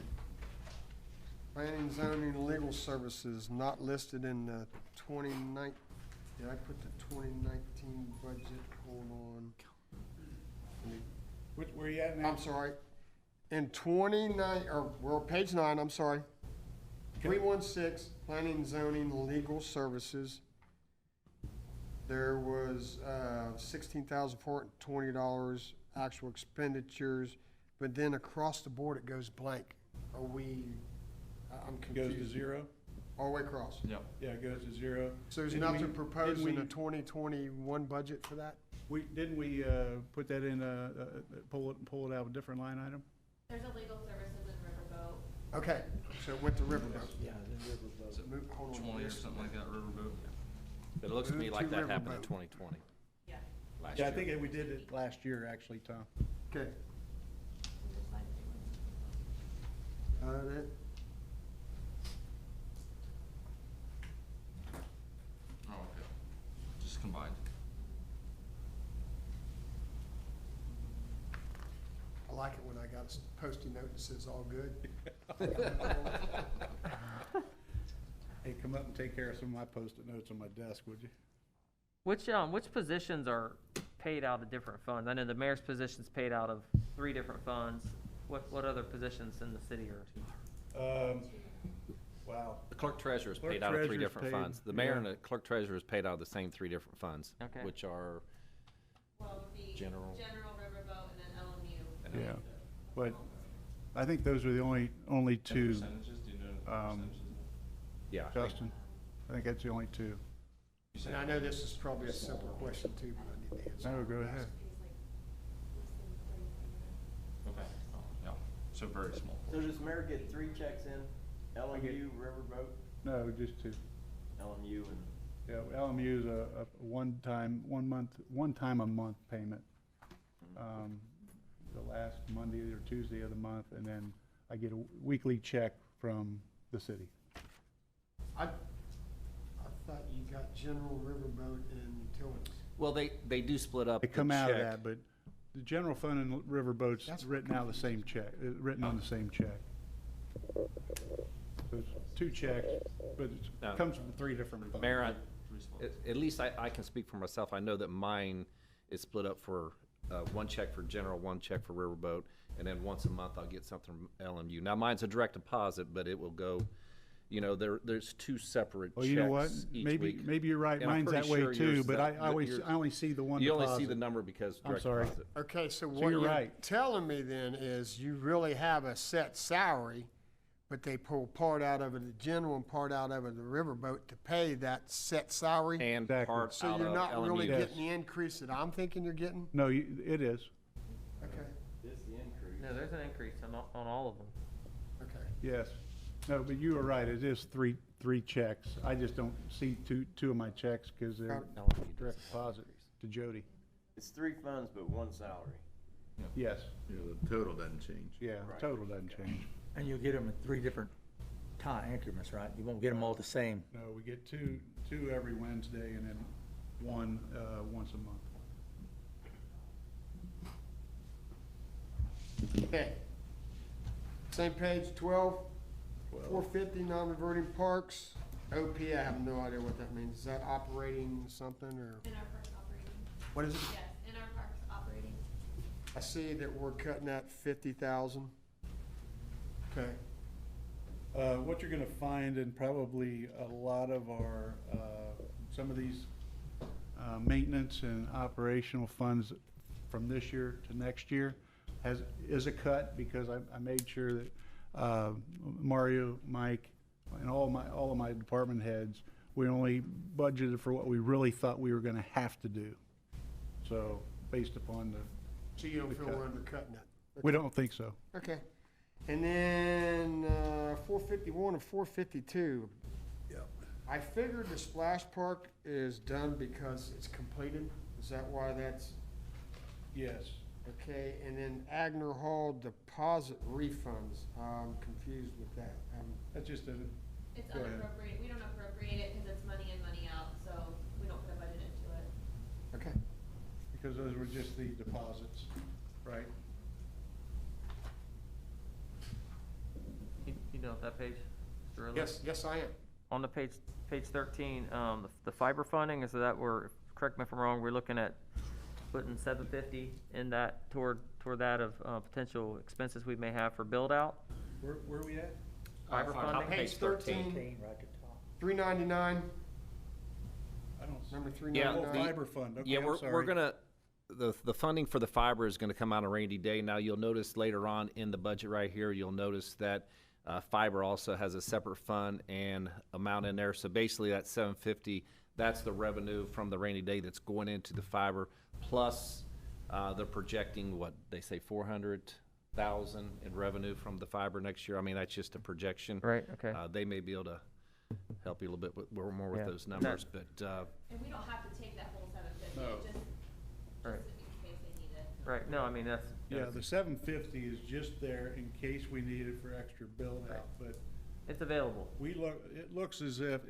Speaker 3: Planning, zoning, and legal services not listed in the 2019, did I put the 2019 budget? Hold on.
Speaker 1: Where are you at now?
Speaker 3: I'm sorry. In we're on page 9, I'm sorry.
Speaker 1: Okay.
Speaker 3: 316, planning, zoning, legal services. There was $16,420 actual expenditures, but then across the board it goes blank. Are we, I'm
Speaker 1: Goes
Speaker 3: confused.
Speaker 1: to zero?
Speaker 3: All the way across.
Speaker 8: Yep.
Speaker 1: Yeah, it goes to zero.
Speaker 3: So there's
Speaker 1: Didn't
Speaker 3: nothing
Speaker 1: we-
Speaker 3: proposed
Speaker 1: didn't
Speaker 3: in the
Speaker 1: we-
Speaker 3: 2021 budget for that?
Speaker 1: Didn't we put that in, pull it out of a different line item?
Speaker 5: There's a legal services in Riverboat.
Speaker 3: Okay, so it went to Riverboat.
Speaker 6: Yeah, then Riverboat.
Speaker 8: Is it
Speaker 3: Hold on.
Speaker 8: 20 or something like that, Riverboat?
Speaker 2: It looks to me
Speaker 3: Move
Speaker 2: like
Speaker 3: to
Speaker 2: that happened in
Speaker 3: Riverboat.
Speaker 2: 2020,
Speaker 5: Yeah.
Speaker 2: last
Speaker 1: Yeah, I
Speaker 2: year.
Speaker 1: think we did it last year, actually, Tom.
Speaker 3: Okay. It.
Speaker 8: Oh, okay. Just combined.
Speaker 3: I like it when I got a post-it note that says all good.
Speaker 1: Hey, come up and take care of some of my Post-it notes on my desk, would you?
Speaker 4: Which positions are paid out of different funds? I know the mayor's position's paid out of 3 different funds. What other positions in the city are?
Speaker 1: Wow.
Speaker 2: The clerk treasurer is
Speaker 1: Clerk
Speaker 2: paid out of 3
Speaker 1: treasurer's
Speaker 2: different
Speaker 1: paid,
Speaker 2: funds. The mayor and
Speaker 1: yeah.
Speaker 2: the clerk treasurer is paid out of the same 3 different funds,
Speaker 4: Okay.
Speaker 2: which are,
Speaker 5: Well, it would be
Speaker 2: General.
Speaker 5: Riverboat, and then LMU.
Speaker 1: Yeah, but I think those are the only two,
Speaker 8: Percentages, do you know percentages?
Speaker 2: yeah. I think-
Speaker 1: Justin. I think that's the only two.
Speaker 8: You said-
Speaker 3: And I know this is probably a simple question too, but I need the answer.
Speaker 1: No, go ahead.
Speaker 8: Okay, oh, yeah, so very small.
Speaker 9: So does mayor get 3 checks in? LMU, Riverboat,
Speaker 1: No, just two.
Speaker 9: LMU, and
Speaker 1: Yeah, LMU is a one time a month payment. The last Monday or Tuesday of the month, and then I get a weekly check from the city.
Speaker 3: I thought you got general riverboat and utilities.
Speaker 2: Well, they do split up
Speaker 1: They
Speaker 2: the
Speaker 1: come out of
Speaker 2: check.
Speaker 1: that, but the general fund and riverboat's
Speaker 3: That's
Speaker 1: written out of the same check, written on the same check. So it's 2 checks, but
Speaker 2: No.
Speaker 1: it comes from 3 different funds.
Speaker 2: Mayor,
Speaker 8: Three spots.
Speaker 2: at least I can speak for myself. I know that mine is split up for 1 check for general, 1 check for riverboat, and then once a month I'll get something from LMU. Now, mine's a direct deposit, but it will go, you know, there's two separate
Speaker 1: Well,
Speaker 2: checks
Speaker 1: you know what?
Speaker 2: each
Speaker 1: Maybe,
Speaker 2: week.
Speaker 1: maybe you're right.
Speaker 2: And I'm
Speaker 1: Mine's that
Speaker 2: pretty
Speaker 1: way
Speaker 2: sure
Speaker 1: too,
Speaker 2: yours
Speaker 1: but
Speaker 2: that-
Speaker 1: I always,
Speaker 2: yours-
Speaker 1: I only see the one
Speaker 2: You
Speaker 1: deposit.
Speaker 2: only see the number because
Speaker 1: I'm
Speaker 2: direct
Speaker 1: sorry.
Speaker 2: deposit.
Speaker 3: Okay, so
Speaker 1: So
Speaker 3: what
Speaker 1: you're
Speaker 3: you're
Speaker 1: right.
Speaker 3: telling me then is you really have a set salary, but they pull part out of it, the general and part out of it, the riverboat to pay that set salary?
Speaker 2: And
Speaker 1: Exactly.
Speaker 2: part
Speaker 3: So
Speaker 2: out
Speaker 3: you're
Speaker 2: of
Speaker 3: not really
Speaker 2: LMU.
Speaker 3: getting the increase that I'm thinking you're getting?
Speaker 1: No, it is.
Speaker 3: Okay,
Speaker 9: This the increase.
Speaker 4: No, there's an increase on all of them.
Speaker 3: okay.
Speaker 1: Yes. No, but you were right. It is three checks. I just don't see two of my checks because they're direct deposit to Jody.
Speaker 9: It's 3 funds, but 1 salary.
Speaker 1: Yes.
Speaker 7: Yeah, the total doesn't change.
Speaker 1: Yeah,
Speaker 9: Right.
Speaker 1: total doesn't change.
Speaker 6: And you'll get them in 3 different time increments, right? You won't get them all the same.
Speaker 1: No, we get two every Wednesday and then one, once a month.
Speaker 3: Okay. Same page, 12, 450, non-reverting parks. OP, I have no idea what that means. Is that operating something or,
Speaker 5: In our parks operating,
Speaker 3: what is it?
Speaker 5: yes, in our parks operating.
Speaker 3: I see that we're cutting that 50,000. Okay,
Speaker 1: What you're gonna find in probably a lot of our, some of these, maintenance and operational funds from this year to next year is a cut because I made sure that, Mario, Mike, and all of my department heads, we only budgeted for what we really thought we were gonna have to do. So, based upon
Speaker 3: so you don't
Speaker 1: The
Speaker 3: feel
Speaker 1: cut.
Speaker 3: we're undercutting that?
Speaker 1: we don't think so.
Speaker 3: Okay. And then, 451 and 452.
Speaker 1: Yep.
Speaker 3: I figured the splash park is done because it's completed. Is that why that's,
Speaker 1: Yes.
Speaker 3: okay? And then Agner Hall deposit refunds. I'm confused with that.
Speaker 1: That's just a,
Speaker 5: It's
Speaker 1: Go ahead.
Speaker 5: unappropriated, we don't appropriate it because it's money in, money out, so we don't put a budget into it.
Speaker 3: Okay.
Speaker 1: because those were just the deposits, right?
Speaker 4: You know that page? Mr. Ridley?
Speaker 3: Yes, I am.
Speaker 4: On the page 13, the fiber funding, is that we're, correct me if I'm wrong, we're looking at putting 750 in that, toward that of potential expenses we may have for build out?
Speaker 1: Where are we at?
Speaker 4: Fiber funding?
Speaker 3: Page 13,
Speaker 6: Right at the top.
Speaker 3: 399,
Speaker 1: I don't.
Speaker 3: number
Speaker 2: Yeah,
Speaker 3: 399.
Speaker 1: Oh, fiber fund, okay,
Speaker 2: Yeah,
Speaker 1: I'm
Speaker 2: we're
Speaker 1: sorry.
Speaker 2: gonna, the funding for the fiber is gonna come out of rainy day. Now, you'll notice later on in the budget right here, you'll notice that fiber also has a separate fund and amount in there. So basically, that 750, that's the revenue from the rainy day that's going into the fiber, plus they're projecting, what, they say 400,000 in revenue from the fiber next year. I mean, that's just a projection.
Speaker 4: Right, okay.
Speaker 2: They may be able to help you a little bit more with
Speaker 4: Yeah.
Speaker 2: those
Speaker 4: And
Speaker 2: numbers, but
Speaker 5: And we don't have to take that whole 750,
Speaker 1: No.
Speaker 5: just
Speaker 4: Right.
Speaker 5: in case they need it.
Speaker 4: Right, no, I mean, that's.
Speaker 1: Yeah, the 750 is just there in case we need it for extra build out, but
Speaker 4: It's available.
Speaker 1: it looks as if,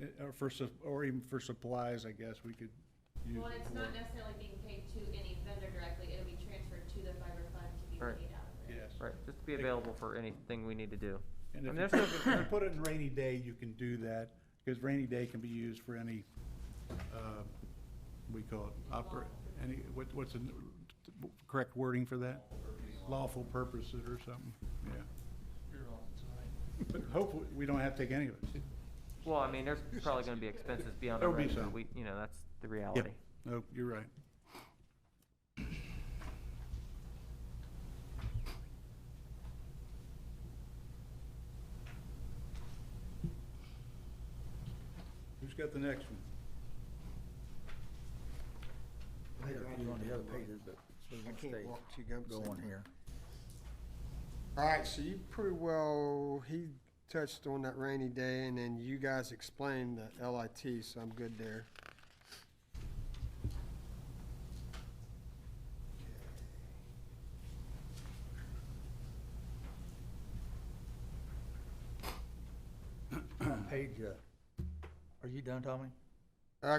Speaker 1: or even for supplies, I guess, we could use
Speaker 5: Well,
Speaker 1: it
Speaker 5: it's
Speaker 1: for.
Speaker 5: not necessarily being paid to any vendor directly, it'll be transferred to the fiber fund to be
Speaker 4: Right.
Speaker 5: paid out of it.
Speaker 1: Yes.
Speaker 4: Right, just to be available for anything we need to do.
Speaker 1: And
Speaker 4: I
Speaker 1: if
Speaker 4: mean,
Speaker 1: you
Speaker 4: there's
Speaker 1: put if you put it in rainy day, you can do that, because rainy day can be used for any, we call it, what's the correct wording for that? Lawful purposes or something, yeah. But hopefully, we don't have to take any of it.
Speaker 4: Well, I mean, there's probably gonna be expenses beyond the
Speaker 1: There'll be
Speaker 4: revenue.
Speaker 1: some.
Speaker 4: We, that's the reality.
Speaker 1: No, you're right. Who's got the next one?
Speaker 6: I had a few on the other pages, but we
Speaker 3: I
Speaker 6: won't
Speaker 3: can't
Speaker 6: stay,
Speaker 3: walk to go.
Speaker 6: go on here.
Speaker 3: All right, so you pretty well, he touched on that rainy day, and then you guys explained the LIT, so I'm good there.
Speaker 6: On page, are you done, Tommy?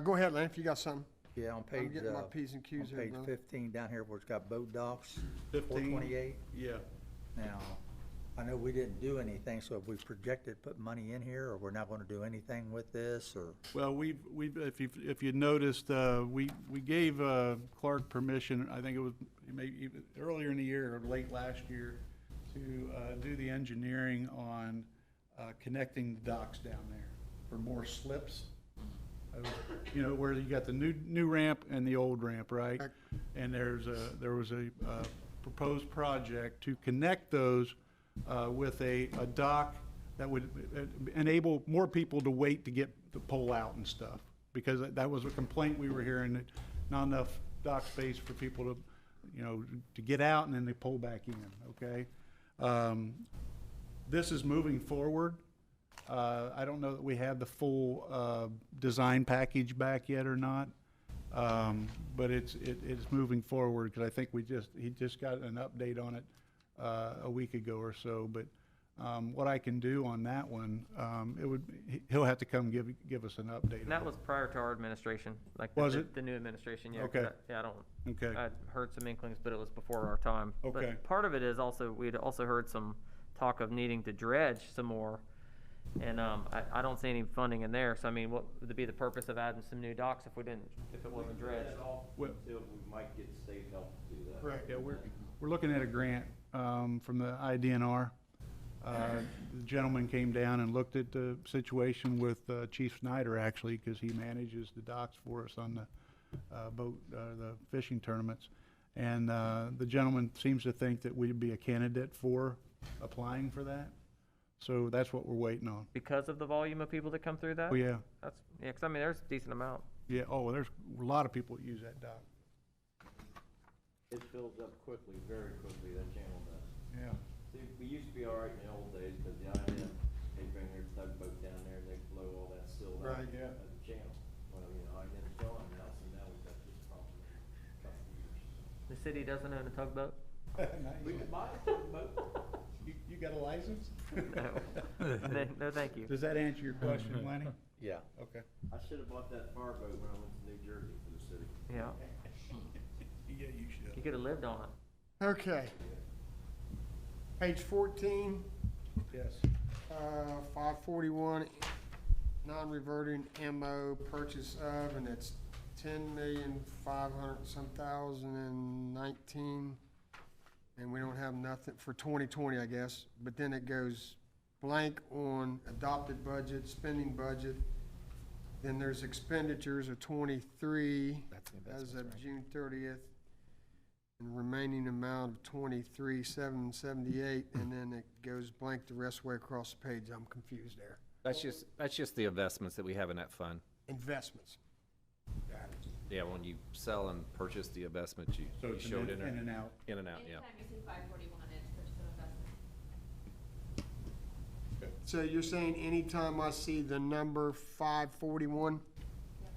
Speaker 3: Go ahead, Lane, if you got something.
Speaker 6: Yeah, on
Speaker 3: I'm
Speaker 6: page,
Speaker 3: getting my
Speaker 6: on
Speaker 3: Ps and Qs here,
Speaker 6: page
Speaker 3: brother.
Speaker 6: 15 down here where it's got boat docks,
Speaker 1: 15?
Speaker 6: 428.
Speaker 1: Yeah.
Speaker 6: Now, I know we didn't do anything, so have we projected put money in here, or we're not gonna do anything with this, or?
Speaker 1: Well, we've, if you noticed, we gave Clark permission, I think it was maybe even earlier in the year or late last year, to do the engineering on connecting the docks down there for more slips. You know, where you got the new ramp and the old ramp, right? And there was a proposed project to connect those with a dock that would enable more people to wait to get the pole out and stuff. Because that was a complaint we were hearing, that not enough dock space for people to, you know, to get out and then they pull back in, okay? This is moving forward. I don't know that we have the full design package back yet or not, but it's moving forward, because I think he just got an update on it a week ago or so. But what I can do on that one, he'll have to come give us an update.
Speaker 4: And that was prior to our administration, like
Speaker 1: Was it?
Speaker 4: the new administration, yeah. 'cause
Speaker 1: Okay.
Speaker 4: yeah, I don't,
Speaker 1: Okay.
Speaker 4: I'd heard some inklings, but it was before our time.
Speaker 1: Okay.
Speaker 4: But part of it is also, we'd also heard some talk of needing to dredge some more. And, I don't see any funding in there, so I mean, what would be the purpose of adding some new docks if it wasn't dredged?
Speaker 1: Well-
Speaker 9: Until we might get state help to do that.
Speaker 3: Right.
Speaker 1: Yeah, we're looking at a grant from the IDNR. The gentleman came down and looked at the situation with Chief Snyder, actually, because he manages the docks for us on the the fishing tournaments. And the gentleman seems to think that we'd be a candidate for applying for that. So that's what we're waiting on.
Speaker 4: Because of the volume of people that come through that?
Speaker 1: Oh, yeah.
Speaker 4: That's, yeah, 'cause I mean, there's a decent amount.
Speaker 1: Yeah, oh, there's a lot of people that use that dock.
Speaker 9: It fills up quickly, very quickly, that channel does.
Speaker 1: Yeah.
Speaker 9: See, we used to be all right in the old days, because the IM, they bring their tugboat down there, they blow all that silt out
Speaker 3: Right,
Speaker 9: of the channel. Well, you know, IM's gone now, so now we've got this problem in a couple of years.
Speaker 4: The city doesn't own a tugboat?
Speaker 9: We could buy a tugboat.
Speaker 1: You got a license?
Speaker 4: No, thank you.
Speaker 1: Does that answer your question, Lenny?
Speaker 6: Yeah.
Speaker 1: Okay.
Speaker 9: I should have bought that fireboat when I went to New Jersey for the city.
Speaker 4: Yeah,
Speaker 1: Yeah, you
Speaker 4: you
Speaker 1: should.
Speaker 4: could have lived on it.
Speaker 3: Okay. Page 14,
Speaker 1: Yes.
Speaker 3: 541, non-reverting MO purchase of, and it's 10,500 some thousand and 19. And we don't have nothing for 2020, I guess, but then it goes blank on adopted budget, spending budget. Then there's expenditures of 23
Speaker 2: That's the
Speaker 3: as
Speaker 2: investments,
Speaker 3: of
Speaker 2: right?
Speaker 3: June 30th. And remaining amount of 23,778, and then it goes blank the rest way across the page. I'm confused there.
Speaker 2: That's just the investments that we have in that fund.
Speaker 3: Investments. Got it.
Speaker 2: Yeah, when you sell and purchase the investment, you
Speaker 1: So it's
Speaker 2: show it
Speaker 1: in
Speaker 2: in
Speaker 1: and
Speaker 2: there.
Speaker 1: out.
Speaker 2: In and out, yeah.
Speaker 5: Anytime you see 541, it's purchase of investment.
Speaker 3: So you're saying anytime I see the number 541?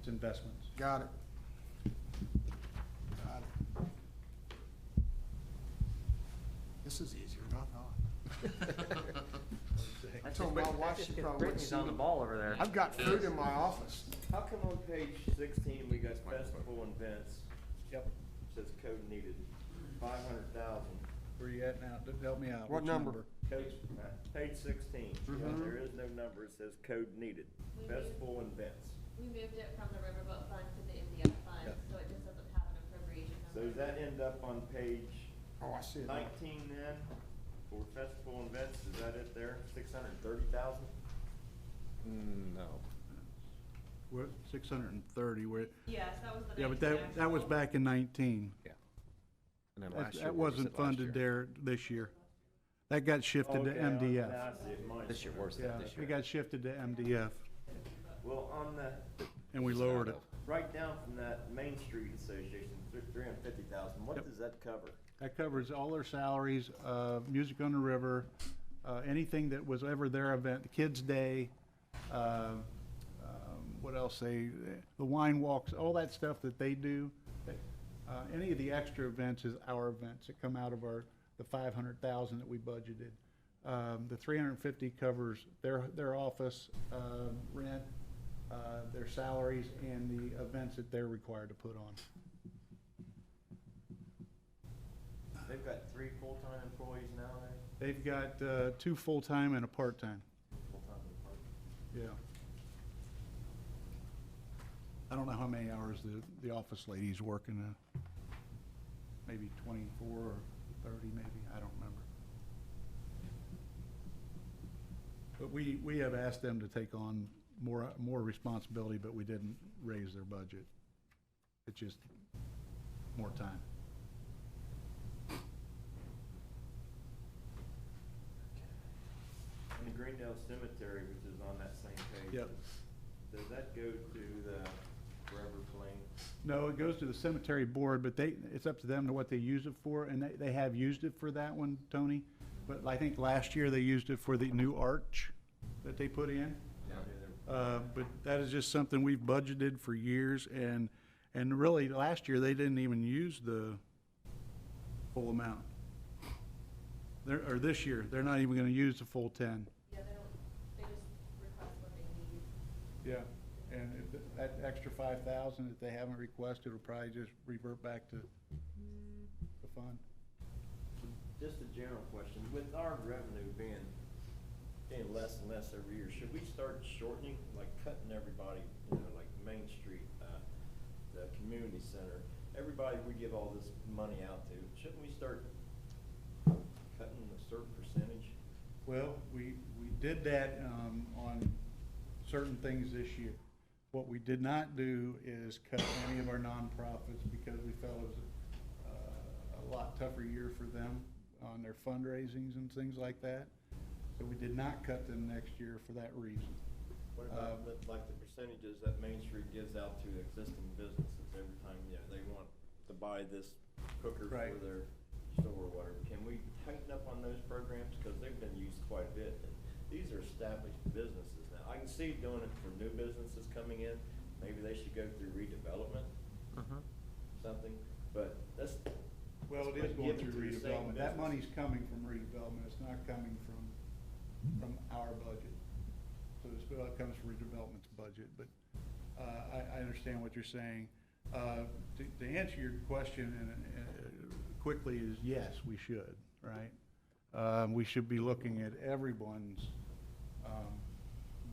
Speaker 1: It's investments.
Speaker 3: Got it. Got it. This is easier than I thought. I told my wife she probably wouldn't
Speaker 4: Brittany's
Speaker 3: see
Speaker 4: on the
Speaker 3: me.
Speaker 4: ball over there.
Speaker 3: I've got food in my office.
Speaker 9: How come on page 16, we got festival and events,
Speaker 1: Yep.
Speaker 9: says code needed, 500,000.
Speaker 1: Where you at now? Help me out.
Speaker 3: What
Speaker 1: Which
Speaker 3: number?
Speaker 9: Page 16, there is no number, it says code needed,
Speaker 5: We
Speaker 9: festival and events.
Speaker 5: We moved it from the Riverboat Fund to the MDF Fund,
Speaker 1: Yeah.
Speaker 5: so it just doesn't have an appropriation
Speaker 9: So
Speaker 5: number.
Speaker 9: does that end up on page
Speaker 3: Oh, I see it now.
Speaker 9: 19 then, for festival and events, is that it there, 630,000?
Speaker 2: No.
Speaker 1: We're at 630, we're,
Speaker 5: Yes, that was the.
Speaker 1: yeah, but
Speaker 5: 19
Speaker 1: that was
Speaker 5: actual.
Speaker 1: back in 19.
Speaker 2: Yeah. And then last year.
Speaker 1: That
Speaker 2: what was
Speaker 1: wasn't
Speaker 2: it last
Speaker 1: funded
Speaker 2: year?
Speaker 1: there this year. That got shifted to
Speaker 9: Okay, now
Speaker 1: MDF.
Speaker 9: I see it, mine's
Speaker 2: This year, where's
Speaker 1: Yeah,
Speaker 2: that this
Speaker 1: it
Speaker 2: year?
Speaker 1: got shifted to MDF,
Speaker 9: Well, on the,
Speaker 1: and we lowered it.
Speaker 9: right down from that Main Street Association, 350,000, what
Speaker 1: Yep.
Speaker 9: does that cover?
Speaker 1: That covers all their salaries, Music on the River, anything that was ever their event, the Kids' Day, what else the wine walks, all that stuff that they do. Any of the extra events is our events that come out of the 500,000 that we budgeted. The 350 covers their office, rent, their salaries, and the events that they're required to put on.
Speaker 9: They've got 3 full-time employees now there?
Speaker 1: They've got 2 full-time and a part-time,
Speaker 9: Full-time and part-time.
Speaker 1: yeah. I don't know how many hours the office lady's working, maybe 24 or 30 maybe, I don't remember. But we have asked them to take on more responsibility, but we didn't raise their budget. It's just more time.
Speaker 9: And the Greendale Cemetery, which is on that same page.
Speaker 1: Yep.
Speaker 9: Does that go to the Forever Plain?
Speaker 1: No, it goes to the cemetery board, but it's up to them to what they use it for, and they have used it for that one, Tony. But I think last year they used it for the new arch that they put in. But that is just something we've budgeted for years, and really, last year, they didn't even use the full amount. Or this year, they're not even gonna use the full 10.
Speaker 5: Yeah, they just request what they need.
Speaker 1: Yeah, and that extra 5,000 that they haven't requested will probably just revert back to the fund.
Speaker 9: Just a general question, with our revenue being less and less every year, should we start shortening, like cutting everybody, like Main Street, the community center, everybody we give all this money out to, shouldn't we start cutting a certain percentage?
Speaker 1: Well, we did that on certain things this year. What we did not do is cut any of our nonprofits because we felt it was a lot tougher year for them on their fundraisings and things like that. So we did not cut them next year for that reason.
Speaker 9: What about like the percentages that Main Street gives out to existing businesses every time, they want to buy this cooker
Speaker 1: Right.
Speaker 9: for their store or whatever? Can we tighten up on those programs? Because they've been used quite a bit. And these are established businesses now. I can see doing it for new businesses coming in. Maybe they should go through redevelopment, something, but that's.
Speaker 1: Well, it is going through redevelopment. That money's coming from redevelopment. It's not coming from our budget. So it comes from redevelopment's budget, but I understand what you're saying. To answer your question quickly is yes, we should, right? We should be looking at everyone's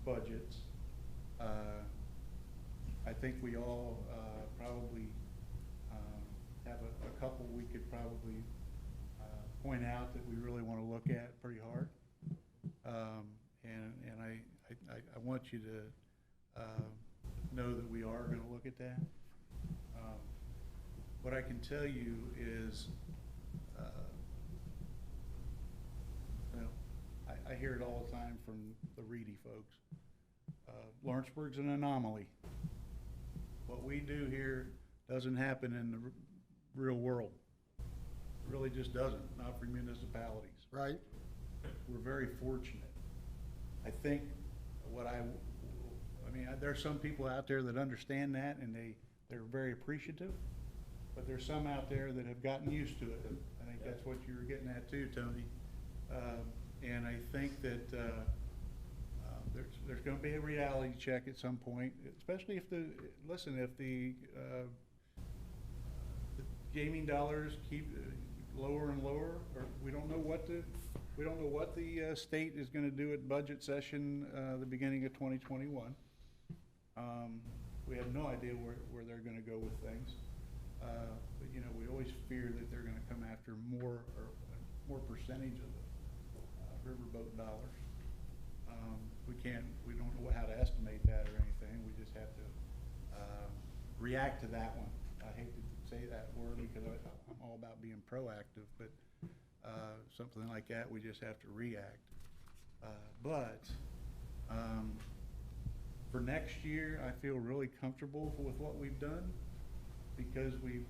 Speaker 1: budgets. I think we all probably have a couple we could probably point out that we really want to look at pretty hard. And I want you to know that we are going to look at that. What I can tell you is, I hear it all the time from the Reedy folks. Lawrenceburg's an anomaly. What we do here doesn't happen in the real world. It really just doesn't, not for municipalities.
Speaker 3: Right?
Speaker 1: We're very fortunate. I think there's some people out there that understand that and they're very appreciative, but there's some out there that have gotten used to it. I think that's what you were getting at too, Tony. And I think that there's going to be a reality check at some point, especially if the gaming dollars keep lower and lower, or we don't know what the state is going to do at budget session the beginning of 2021. We have no idea where they're going to go with things, but we always fear that they're going to come after more percentage of the riverboat dollars. We don't know how to estimate that or anything. We just have to react to that one. I hate to say that word because I'm all about being proactive, but something like that, we just have to react. But for next year, I feel really comfortable with what we've done because we've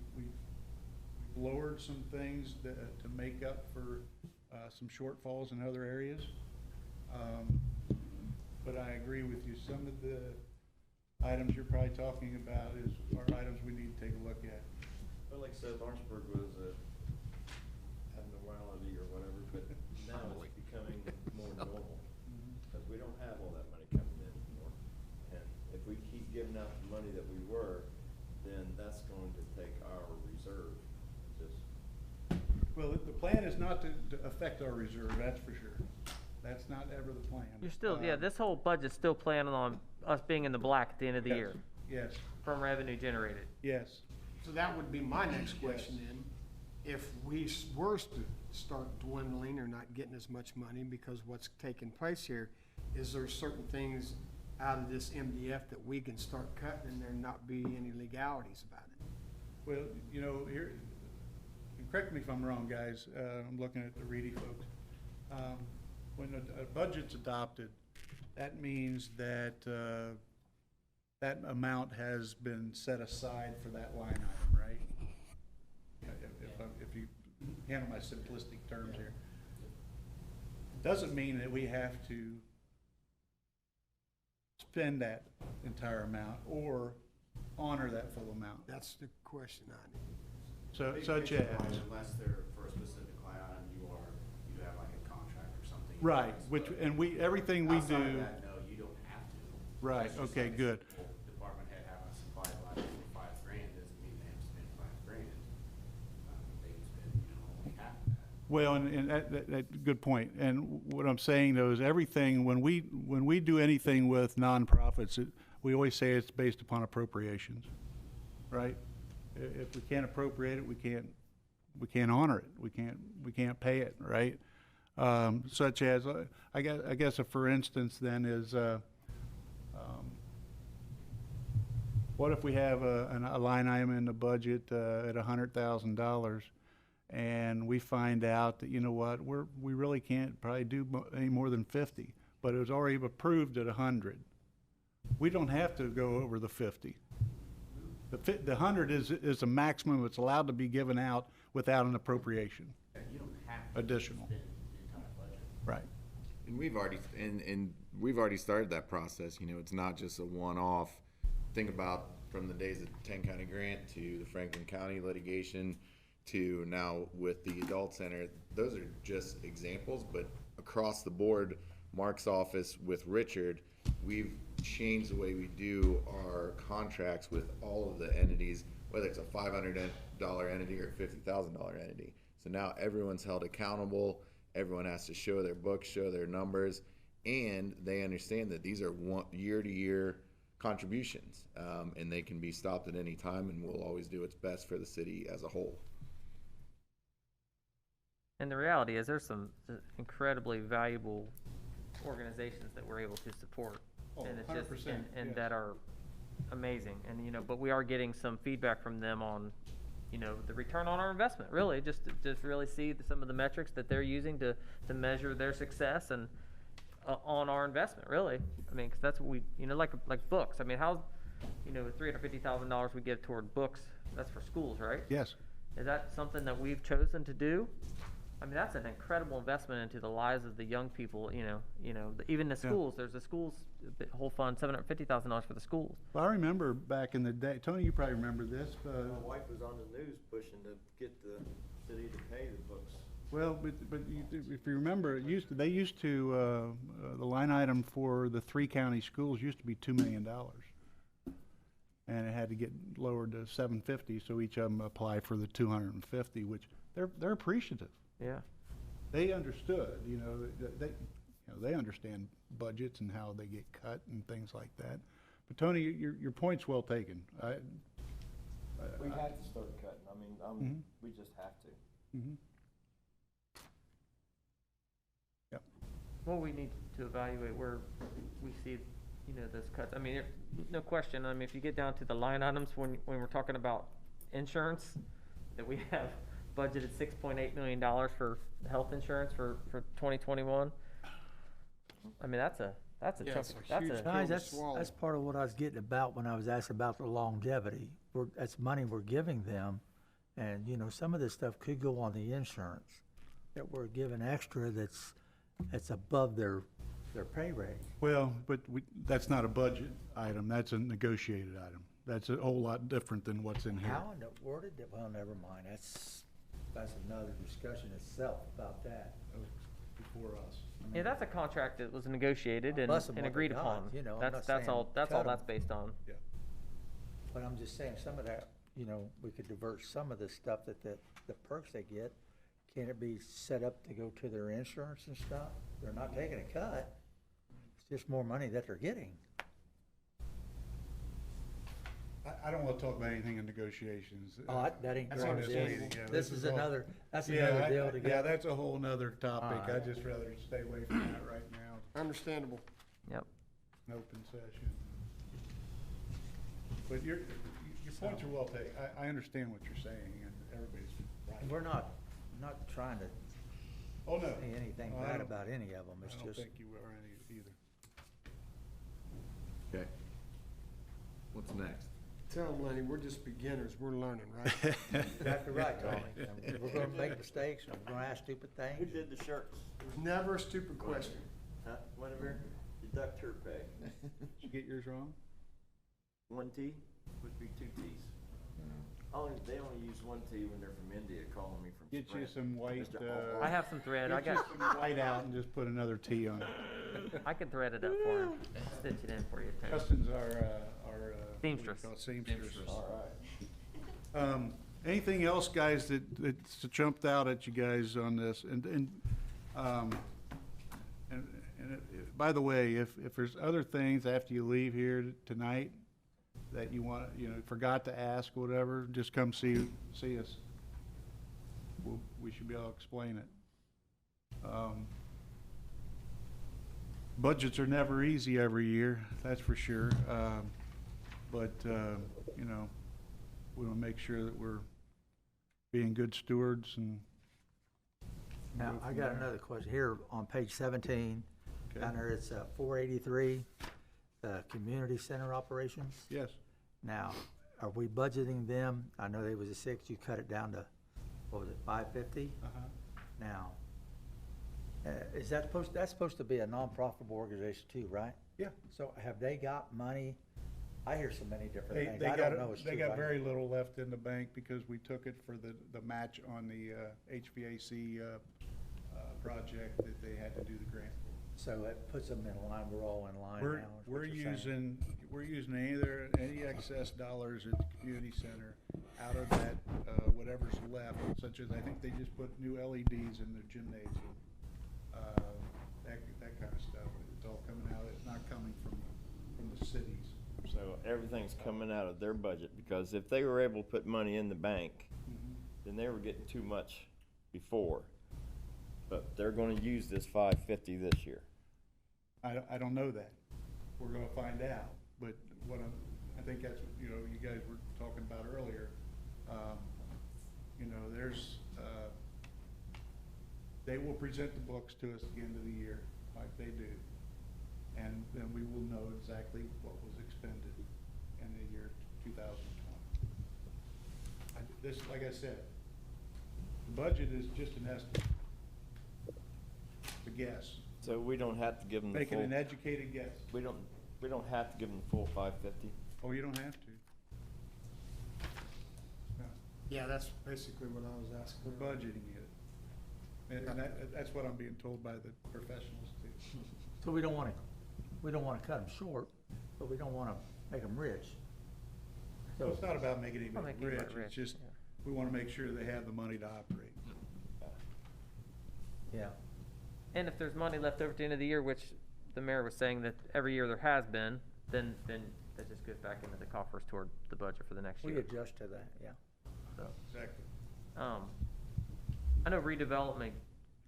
Speaker 1: lowered some things to make up for some shortfalls in other areas. But I agree with you. Some of the items you're probably talking about are items we need to take a look at.
Speaker 9: Well, like I said, Lawrenceburg was a abnormality or whatever, but now it's becoming more normal because we don't have all that money coming in anymore. And if we keep giving out the money that we were, then that's going to take our reserve.
Speaker 1: Well, the plan is not to affect our reserve, that's for sure. That's not ever the plan.
Speaker 4: You're still, this whole budget's still planning on us being in the black at the end of the year
Speaker 1: Yes,
Speaker 4: from revenue generated.
Speaker 1: yes.
Speaker 3: So that would be my next question then. If we were to start dwindling or not getting as much money because what's taking place here, is there certain things out of this MDF that we can start cutting and there not be any legalities about it?
Speaker 1: Well, you know, here, and correct me if I'm wrong, guys, I'm looking at the Reedy folks. When a budget's adopted, that means that, that amount has been set aside for that line item, right? Yeah, if you handle my simplistic terms here. Doesn't mean that we have to spend that entire amount or honor that full amount.
Speaker 3: That's the question I need.
Speaker 1: So,
Speaker 10: Big
Speaker 1: such
Speaker 10: picture
Speaker 1: as,
Speaker 10: wise, unless they're for a specific line item, you have like a contract or something. in
Speaker 1: right,
Speaker 10: place,
Speaker 1: which,
Speaker 10: but
Speaker 1: and we, everything we
Speaker 10: outside of
Speaker 1: do,
Speaker 10: that, no, you don't have to.
Speaker 1: right,
Speaker 10: That's just
Speaker 1: okay,
Speaker 10: like a
Speaker 1: good.
Speaker 10: simple Department head having us supply by $5,000 doesn't mean they have to spend $5,000. They can spend, only half of that.
Speaker 1: Well, and that, good point. And what I'm saying though is everything, when we do anything with nonprofits, we always say it's based upon appropriations, right? If we can't appropriate it, we can't honor it. We can't pay it, right? Such as, I guess a for instance then is, what if we have a line item in the budget at $100,000 and we find out that, you know what, we really can't probably do any more than 50, but it was already approved at 100. We don't have to go over the 50. The 100 is a maximum that's allowed to be given out without an appropriation.
Speaker 10: You don't have to
Speaker 1: Additional.
Speaker 10: spend the entire budget.
Speaker 1: Right.
Speaker 7: And we've already started that process. It's not just a one-off. Think about from the days of 10 County Grant to the Franklin County litigation to now with the Adult Center. Those are just examples, but across the board, Mark's office with Richard, we've changed the way we do our contracts with all of the entities, whether it's a $500 entity or a $50,000 entity. So now everyone's held accountable. Everyone has to show their books, show their numbers, and they understand that these are year-to-year contributions, and they can be stopped at any time, and we'll always do what's best for the city as a whole.
Speaker 4: And the reality is there's some incredibly valuable organizations that we're able to support.
Speaker 1: Oh,
Speaker 4: And it's
Speaker 1: 100%,
Speaker 4: just, and
Speaker 1: yes.
Speaker 4: that are amazing. And, but we are getting some feedback from them on, the return on our investment, really, just really see some of the metrics that they're using to measure their success and on our investment, really. I mean, 'cause that's what we, like books. I mean, how, $350,000 we give toward books, that's for schools, right?
Speaker 1: Yes.
Speaker 4: Is that something that we've chosen to do? I mean, that's an incredible investment into the lives of the young people, even the schools. There's a schools whole fund, $750,000 for the schools.
Speaker 1: Well, I remember back in the day, Tony, you probably remember this.
Speaker 9: My wife was on the news pushing to get the city to pay the books.
Speaker 1: Well, but if you remember, they used to, the line item for the 3 county schools used to be $2 million. And it had to get lowered to $750, so each of them apply for the $250, which they're appreciative.
Speaker 4: Yeah.
Speaker 1: They understood, they understand budgets and how they get cut and things like that. But Tony, your point's well taken.
Speaker 9: We had to start cutting. I mean, we just have to.
Speaker 1: Mm-hmm. Yep.
Speaker 4: Well, we need to evaluate where we see, those cuts. I mean, no question. I mean, if you get down to the line items when we're talking about insurance, that we have budgeted $6.8 million for health insurance for 2021. I mean, that's a
Speaker 3: Yeah,
Speaker 4: tough,
Speaker 3: it's a
Speaker 4: that's
Speaker 3: huge
Speaker 4: a,
Speaker 3: pill
Speaker 6: Guys,
Speaker 3: to
Speaker 6: that's
Speaker 3: swallow.
Speaker 6: part of what I was getting about when I was asked about the longevity. That's money we're giving them, and, some of this stuff could go on the insurance that we're giving extra that's above their pay rate.
Speaker 1: Well, but that's not a budget item, that's a negotiated item. That's a whole lot different than what's in here.
Speaker 6: How in the worded it? Well, never mind. That's another discussion itself about that.
Speaker 1: Before us.
Speaker 4: yeah, that's a contract that was negotiated and,
Speaker 6: Plus of
Speaker 4: and
Speaker 6: what
Speaker 4: agreed
Speaker 6: they got,
Speaker 4: upon.
Speaker 6: I'm not
Speaker 4: That's
Speaker 6: saying
Speaker 4: all
Speaker 6: cut 'em.
Speaker 4: that's based on.
Speaker 1: Yeah.
Speaker 6: But I'm just saying, some of that, we could divert some of the stuff that the perks they get. Can it be set up to go to their insurance and stuff? They're not taking a cut. It's just more money that they're getting.
Speaker 1: I don't want to talk about anything in negotiations.
Speaker 6: Oh, that ain't
Speaker 1: That's
Speaker 6: going to
Speaker 1: understandable.
Speaker 6: this.
Speaker 1: Yeah,
Speaker 6: This
Speaker 1: this
Speaker 6: is
Speaker 1: is all-
Speaker 6: another, that's
Speaker 1: Yeah,
Speaker 6: another deal to
Speaker 1: yeah,
Speaker 6: get.
Speaker 1: that's a whole nother topic.
Speaker 6: All right.
Speaker 1: I'd just rather stay away from that right now.
Speaker 3: Understandable.
Speaker 4: Yep.
Speaker 1: An open session. But your points are well taken. I understand what you're saying, and everybody's right.
Speaker 6: We're not trying to
Speaker 1: Oh, no.
Speaker 6: say anything
Speaker 1: Oh, I
Speaker 6: bad
Speaker 1: don't-
Speaker 6: about any of them, it's
Speaker 1: I don't
Speaker 6: just.
Speaker 1: think you are any either.
Speaker 7: Okay. What's next?
Speaker 3: Tell them, Lenny, we're just beginners, we're learning, right?
Speaker 6: Exactly right, Tony. And we're gonna make mistakes, and we're gonna ask stupid
Speaker 9: Who
Speaker 6: things.
Speaker 9: did the shirts?
Speaker 3: There's never a stupid question.
Speaker 9: Huh? Whatever. Deduct her pay.
Speaker 1: Did you get yours wrong?
Speaker 9: 1 T would be 2 Ts. They only use 1 T when they're from India calling me from
Speaker 1: Get you
Speaker 9: Sprint.
Speaker 1: some white,
Speaker 9: Mr.
Speaker 4: I have some thread. I
Speaker 1: get you
Speaker 4: got.
Speaker 1: some white out and just put another T on it.
Speaker 4: I can thread it up for him. Stitch it in for you, Tony.
Speaker 1: Justin's our, what do you
Speaker 4: Seamstress.
Speaker 1: call it? Seamstress.
Speaker 9: All right.
Speaker 1: Anything else, guys, that's jumped out at you guys on this? And by the way, if there's other things after you leave here tonight that you want, forgot to ask, whatever, just come see us. We should be able to explain it. Budgets are never easy every year, that's for sure. But we want to make sure that we're being good stewards and.
Speaker 6: Now,
Speaker 1: go
Speaker 6: I
Speaker 1: from
Speaker 6: got
Speaker 1: there.
Speaker 6: another question here on page 17.
Speaker 1: Okay.
Speaker 6: Down there, it's 483, community center operations.
Speaker 1: Yes.
Speaker 6: Now, are we budgeting them? I know they was a 6, you cut it down to, what was it, 550?
Speaker 1: Uh-huh.
Speaker 6: Now, is that that's supposed to be a non-profitable organization too, right?
Speaker 1: Yeah.
Speaker 6: So have they got money? I hear so many different
Speaker 1: They
Speaker 6: things.
Speaker 1: they
Speaker 6: I
Speaker 1: got,
Speaker 6: don't know it's
Speaker 1: they
Speaker 6: true.
Speaker 1: got
Speaker 6: I-
Speaker 1: very little left in the bank because we took it for the match on the HVAC project that they had to do the grant for.
Speaker 6: So it puts them in line, we're all in line now. is what
Speaker 1: We're
Speaker 6: you're saying.
Speaker 1: using any excess dollars at the community center out of that, whatever's left, such as, I think they just put new LEDs in the gymnasium. That kind of stuff. It's all coming out, it's not coming from the cities.
Speaker 9: So everything's coming out of their budget, because if they were able to put money in the bank, then they were getting too much before. But they're gonna use this 550 this year.
Speaker 1: I don't know that. We're gonna find out, but I think that's what, you guys were talking about earlier. There's, they will present the books to us at the end of the year, like they do. And then we will know exactly what was expended in the year 2020. Like I said, the budget is just an estimate. It's a guess.
Speaker 9: So we don't have to give them the
Speaker 1: Making
Speaker 9: full,
Speaker 1: an educated guess.
Speaker 9: we don't have to give them the full 550.
Speaker 1: Oh, you don't have to. No,
Speaker 3: Yeah, that's basically what I was asking.
Speaker 1: we're budgeting it. And that's what I'm being told by the professionals too.
Speaker 6: So we don't want to cut them short, but we don't want to make them rich.
Speaker 1: So it's not about making
Speaker 4: I'll
Speaker 1: anybody
Speaker 4: make anybody
Speaker 1: rich,
Speaker 4: rich,
Speaker 1: it's just,
Speaker 4: yeah.
Speaker 1: we want to make sure they have the money to operate.
Speaker 6: Yeah.
Speaker 4: And if there's money left over at the end of the year, which the mayor was saying that every year there has been, then that just goes back into the coffers toward the budget for the next
Speaker 6: We
Speaker 4: year.
Speaker 6: adjust to that, yeah.
Speaker 1: Exactly.
Speaker 4: I know redevelopment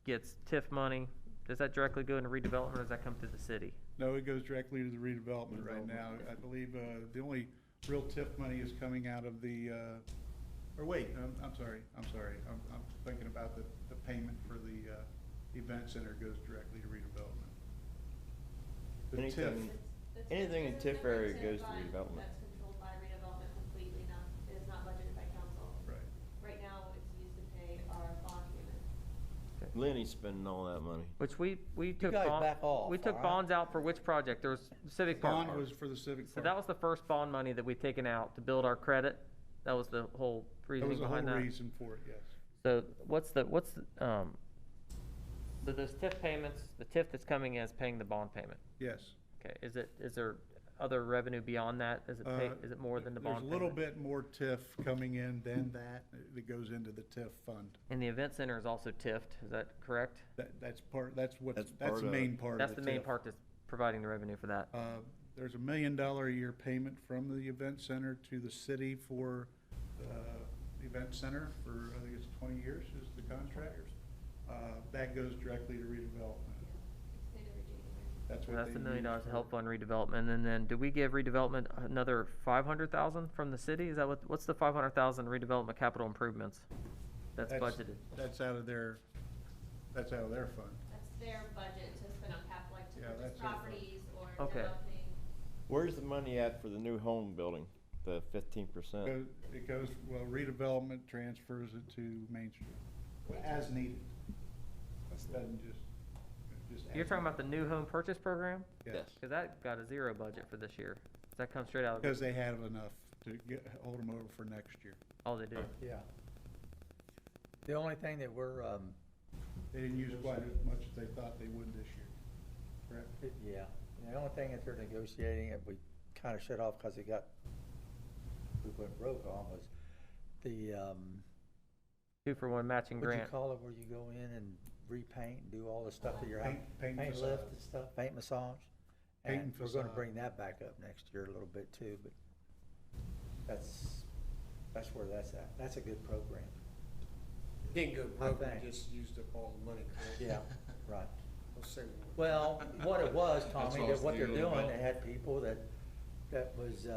Speaker 4: gets TIF money. Does that directly go into redevelopment, or does that come through the city?
Speaker 1: No, it goes directly to the redevelopment right now. I believe, the only real TIF money is coming out of the, I'm sorry. I'm thinking about the payment for the, event center goes directly to redevelopment. The TIF,
Speaker 9: Anything-
Speaker 5: The TIF
Speaker 9: Anything in
Speaker 5: is a
Speaker 9: TIF
Speaker 5: different
Speaker 9: area
Speaker 5: TIF
Speaker 9: goes to
Speaker 5: fund
Speaker 9: redevelopment.
Speaker 5: That's controlled by redevelopment completely, it is not budgeted by council.
Speaker 1: right.
Speaker 5: Right now, it's used to pay our bond payment.
Speaker 9: Lenny's spending all that money.
Speaker 4: Which we took
Speaker 6: guys
Speaker 4: bond,
Speaker 6: back off,
Speaker 4: we took
Speaker 6: all right?
Speaker 4: bonds out for which project? There was Civic Park.
Speaker 1: Bond was for the civic
Speaker 4: So
Speaker 1: park.
Speaker 4: that was the first bond money that we'd taken out to build our credit. That was the whole
Speaker 1: That
Speaker 4: reasoning
Speaker 1: was the whole
Speaker 4: behind that.
Speaker 1: reason for it, yes.
Speaker 4: So so those TIF payments, the TIF that's coming in is paying the bond payment.
Speaker 1: Yes.
Speaker 4: Okay, is there other revenue beyond that? Is it more than the bond
Speaker 1: There's a
Speaker 4: payment?
Speaker 1: little bit more TIF coming in than that goes into the TIF fund.
Speaker 4: And the event center is also TIFed, is that correct?
Speaker 1: That's
Speaker 9: That's
Speaker 1: the
Speaker 9: part
Speaker 1: main
Speaker 9: of-
Speaker 1: part of
Speaker 4: That's
Speaker 1: the
Speaker 4: the main
Speaker 1: TIF.
Speaker 4: part that's providing the revenue for that.
Speaker 1: There's $1 million a year payment from the event center to the city for the event center for, I think it's 20 years is the contract. That goes directly to redevelopment.
Speaker 5: State of Virginia.
Speaker 1: That's what
Speaker 4: That's
Speaker 1: they
Speaker 4: $1 million
Speaker 1: use
Speaker 4: to help fund redevelopment, and then, do we give redevelopment another 500,000 from the city? Is that what's the 500,000 redevelopment capital improvements? That's budgeted.
Speaker 1: That's out of their fund.
Speaker 5: That's their budget to spend on capital, like to
Speaker 1: Yeah,
Speaker 5: purchase
Speaker 1: that's their fund.
Speaker 5: properties or
Speaker 4: Okay.
Speaker 5: developing.
Speaker 9: Where's the money at for the new home building, the 15%?
Speaker 1: It goes, well, redevelopment transfers it to Main Street, as needed. It doesn't just.
Speaker 4: You're talking about the new home purchase program?
Speaker 1: Yes,
Speaker 4: Because that got a zero budget for this year. Does that come straight out of?
Speaker 1: because they have enough to hold them over for next year.
Speaker 4: Oh, they do?
Speaker 6: Yeah. The only thing that we're,
Speaker 1: They didn't use quite as much as they thought they would this year, correct?
Speaker 6: yeah, the only thing that they're negotiating, that we kind of shut off because we went broke on, was the,
Speaker 4: 2-for-1 matching
Speaker 6: what'd you
Speaker 4: grant.
Speaker 6: call it, where you go in and repaint and do all the stuff that you're,
Speaker 1: Paint
Speaker 6: paint
Speaker 1: facade.
Speaker 6: lift and stuff, paint massage?
Speaker 1: Paint
Speaker 6: And
Speaker 1: and
Speaker 6: we're gonna
Speaker 1: facade.
Speaker 6: bring that back up next year a little bit too, but that's where that's at. That's a good program.
Speaker 3: Didn't go
Speaker 6: broke, we
Speaker 3: just used up all the money, correct?
Speaker 6: Yeah, right.
Speaker 3: Let's say
Speaker 6: Well, what it was, Tommy,
Speaker 8: all
Speaker 6: that what they're
Speaker 8: Steve
Speaker 6: doing,
Speaker 8: about.
Speaker 6: they had people that was,